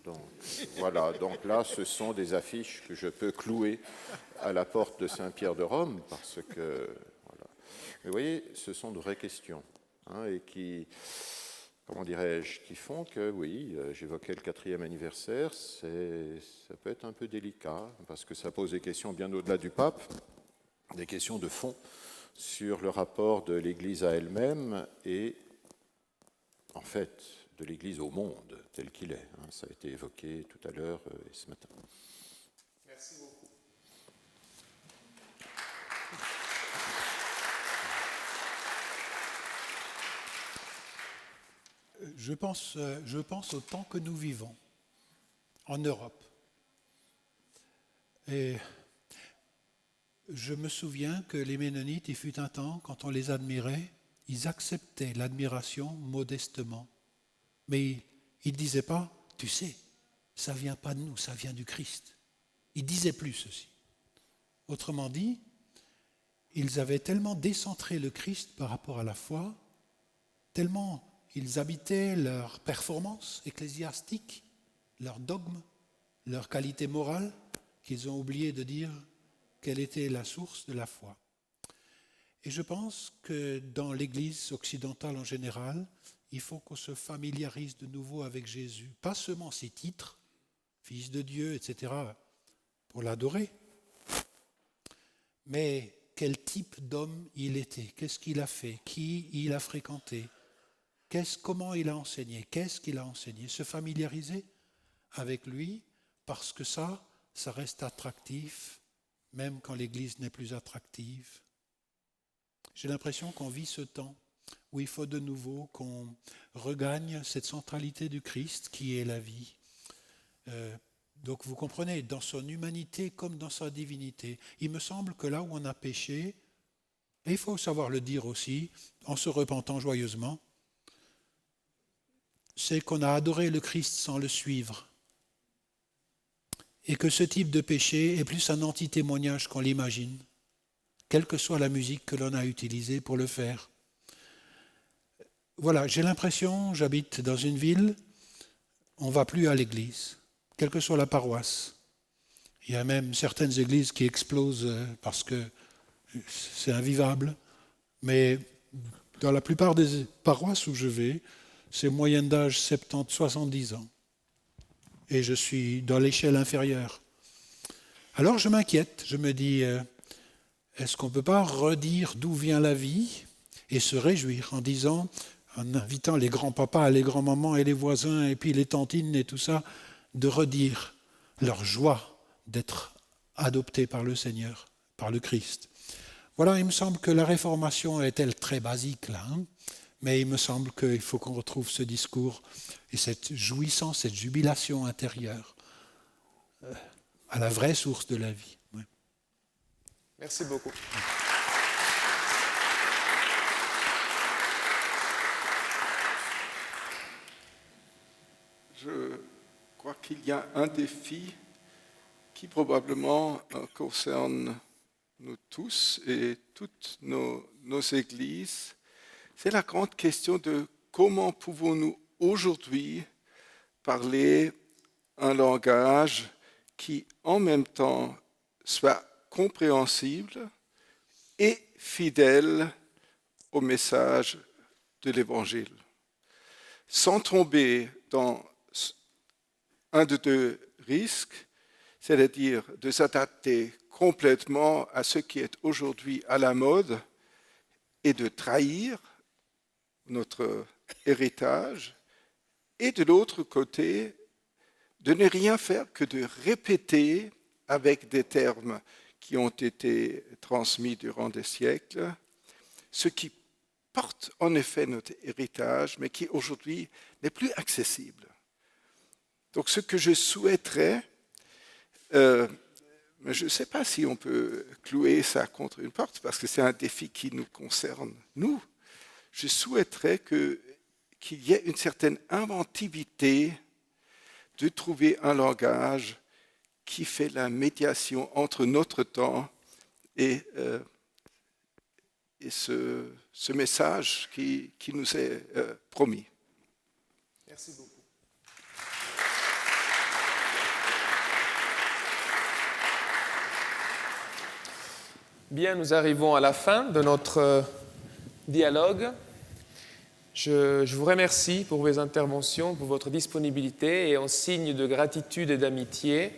Donc, voilà. Donc là, ce sont des affiches que je peux clouer à la porte de Saint-Pierre de Rome, parce que, voilà. Mais vous voyez, ce sont de vraies questions. Et qui, qui font que, oui, j'évoquais le 4e anniversaire, ça peut être un peu délicat, parce que ça pose des questions bien au-delà du pape, des questions de fond sur le rapport de l'Église à elle-même et, en fait, de l'Église au monde tel qu'il est. Ça a été évoqué tout à l'heure et ce matin.
Merci beaucoup.
Je pense au temps que nous vivons en Europe. Et je me souviens que les Ménonites, il fut un temps, quand on les admirait, ils acceptaient l'admiration modestement. Mais ils ne disaient pas, tu sais, ça ne vient pas de nous, ça vient du Christ. Ils ne disaient plus ceci. Autrement dit, ils avaient tellement décentré le Christ par rapport à la foi, tellement ils habitaient leur performance ecclésiastique, leur dogme, leur qualité morale, qu'ils ont oublié de dire quelle était la source de la foi. Et je pense que dans l'Église occidentale en général, il faut qu'on se familiarise de nouveau avec Jésus. Pas seulement ses titres, Fils de Dieu, etc., pour l'adorer, mais quel type d'homme il était, qu'est-ce qu'il a fait, qui il a fréquenté, comment il a enseigné, qu'est-ce qu'il a enseigné, se familiariser avec lui, parce que ça reste attractif, même quand l'Église n'est plus attractive. J'ai l'impression qu'on vit ce temps où il faut de nouveau qu'on regagne cette centralité du Christ qui est la vie. Donc vous comprenez, dans son humanité comme dans sa divinité, il me semble que là où on a péché, et il faut savoir le dire aussi, en se repentant joyeusement, c'est qu'on a adoré le Christ sans le suivre. Et que ce type de péché est plus un anti-témoignage qu'on l'imagine, quelle que soit la musique que l'on a utilisée pour le faire. Voilà, j'ai l'impression, j'habite dans une ville, on ne va plus à l'église, quelle que soit la paroisse. Il y a même certaines églises qui explosent parce que c'est invivable, mais dans la plupart des paroisses où je vais, c'est moyenne d'âge 70-70 ans. Et je suis dans l'échelle inférieure. Alors je m'inquiète, je me dis, est-ce qu'on ne peut pas redire d'où vient la vie et se réjouir en disant, en invitant les grands-papas, les grands-mamans et les voisins et puis les tantines et tout ça, de redire leur joie d'être adoptés par le Seigneur, par le Christ. Voilà, il me semble que la réformation est-elle très basique là, mais il me semble qu'il faut qu'on retrouve ce discours et cette jouissance, cette jubilation intérieure à la vraie source de la vie. Ouais.
Merci beaucoup.
Je crois qu'il y a un défi qui probablement concerne nous tous et toutes nos églises. C'est la grande question de comment pouvons-nous aujourd'hui parler un langage qui en même temps soit compréhensible et fidèle au message de l'Évangile, sans tomber dans un de deux risques, c'est-à-dire de s'adapter complètement à ce qui est aujourd'hui à la mode et de trahir notre héritage, et de l'autre côté, de ne rien faire que de répéter avec des termes qui ont été transmis durant des siècles, ce qui porte en effet notre héritage, mais qui aujourd'hui n'est plus accessible. Donc ce que je souhaiterais, mais je ne sais pas si on peut clouer ça contre une porte, parce que c'est un défi qui nous concerne, nous. Je souhaiterais qu'il y ait une certaine inventivité de trouver un langage qui fait la médiation entre notre temps et ce message qui nous est promis.
Merci beaucoup. Bien, nous arrivons à la fin de notre dialogue. Je vous remercie pour vos interventions, pour votre disponibilité et en signe de gratitude et d'amitié,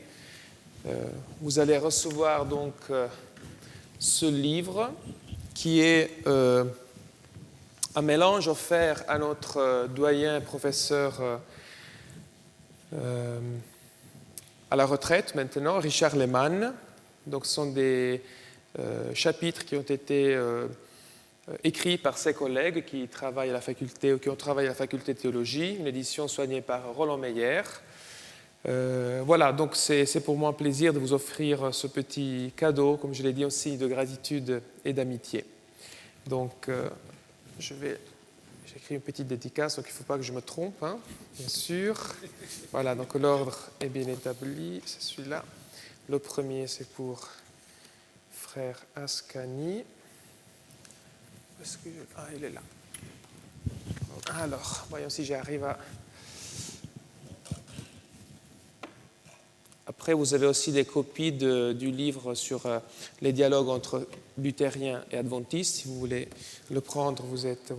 vous allez recevoir donc ce livre qui est un mélange offert à notre doyen professeur à la retraite maintenant, Richard Lehmann. Donc ce sont des chapitres qui ont été écrits par ses collègues qui travaillent à la faculté ou qui ont travaillé à la faculté de théologie, une édition soignée par Roland Meyer. Voilà, donc c'est pour moi un plaisir de vous offrir ce petit cadeau, comme je l'ai dit, en signe de gratitude et d'amitié. Donc, j'écris une petite dédicace, donc il ne faut pas que je me trompe, hein, bien sûr. Voilà, donc l'ordre est bien établi, c'est celui-là. Le premier, c'est pour frère Ascani. Ah, il est là. Alors, voyons si j'arrive à... Après, vous avez aussi des copies du livre sur les dialogues entre luthériens et adventistes. Si vous voulez le prendre, vous êtes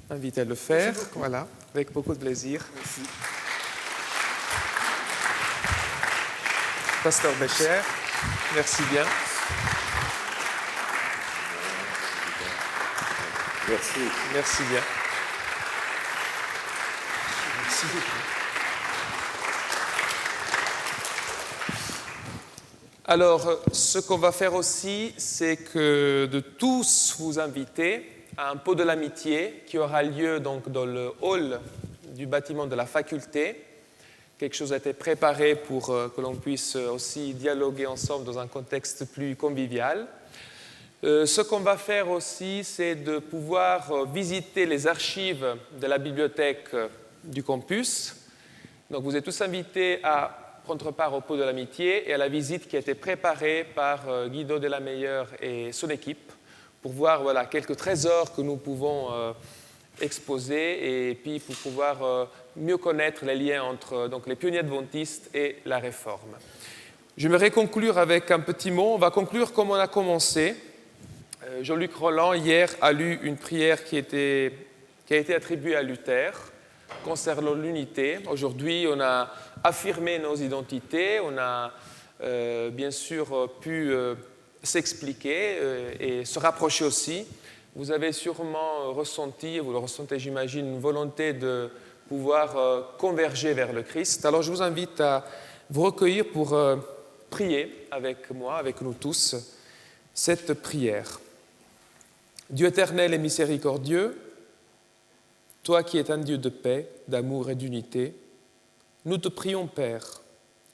invité à le faire. Voilà, avec beaucoup de plaisir.
Merci.
Pasteur Becher, merci bien.
Merci.
Merci bien.
Merci beaucoup.
Alors, ce qu'on va faire aussi, c'est que de tous vous inviter à un pot de l'amitié qui aura lieu donc dans le hall du bâtiment de la faculté. Quelque chose a été préparé pour que l'on puisse aussi dialoguer ensemble dans un contexte plus convivial. Ce qu'on va faire aussi, c'est de pouvoir visiter les archives de la bibliothèque du campus. Donc vous êtes tous invités à prendre part au pot de l'amitié et à la visite qui a été préparée par Guido Delameilleur et son équipe pour voir quelques trésors que nous pouvons exposer et puis pour pouvoir mieux connaître les liens entre donc, les pionniers adventistes et la Réforme. J'aimerais conclure avec un petit mot. On va conclure comme on a commencé. Jean-Luc Roland, hier, a lu une prière qui a été attribuée à Luther concernant l'unité. Aujourd'hui, on a affirmé nos identités, on a bien sûr pu s'expliquer et se rapprocher aussi. Vous avez sûrement ressenti, vous le ressentez j'imagine, une volonté de pouvoir converger vers le Christ. Alors je vous invite à vous recueillir pour prier avec moi, avec nous tous, cette prière. Dieu éternel et miséricordieux, toi qui es un Dieu de paix, d'amour et d'unité, nous te prions, Père,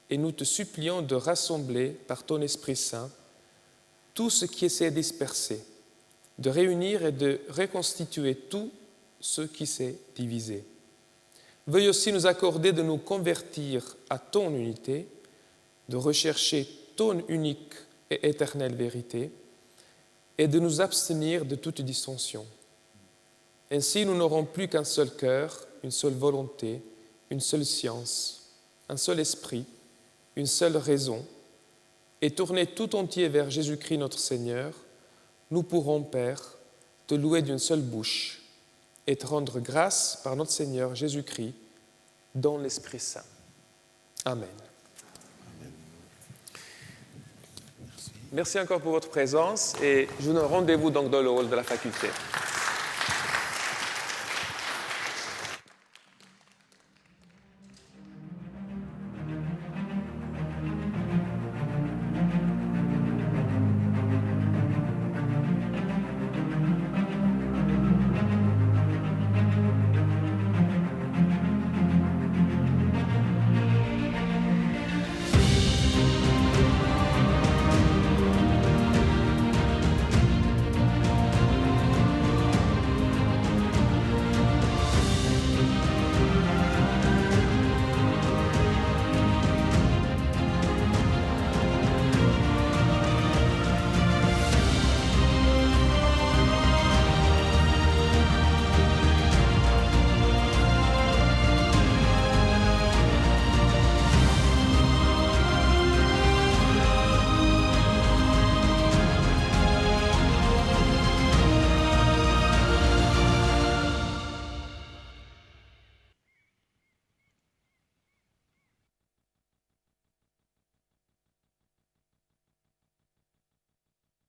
et nous te supplions de rassembler par ton Esprit Saint tout ce qui s'est dispersé, de réunir et de reconstituer tout ce qui s'est divisé. Veuille aussi nous accorder de nous convertir à ton unité, de rechercher ton unique et éternelle vérité, et de nous abstenir de toute dissension. Ainsi, nous n'aurons plus qu'un seul cœur, une seule volonté, une seule science, un seul esprit, une seule raison, et tourner tout entier vers Jésus-Christ notre Seigneur, nous pourrons, Père, te louer d'une seule bouche et te rendre grâce par notre Seigneur Jésus-Christ dans l'Esprit Saint. Amen. Merci encore pour votre présence et je vous donne rendez-vous donc dans le hall de la faculté.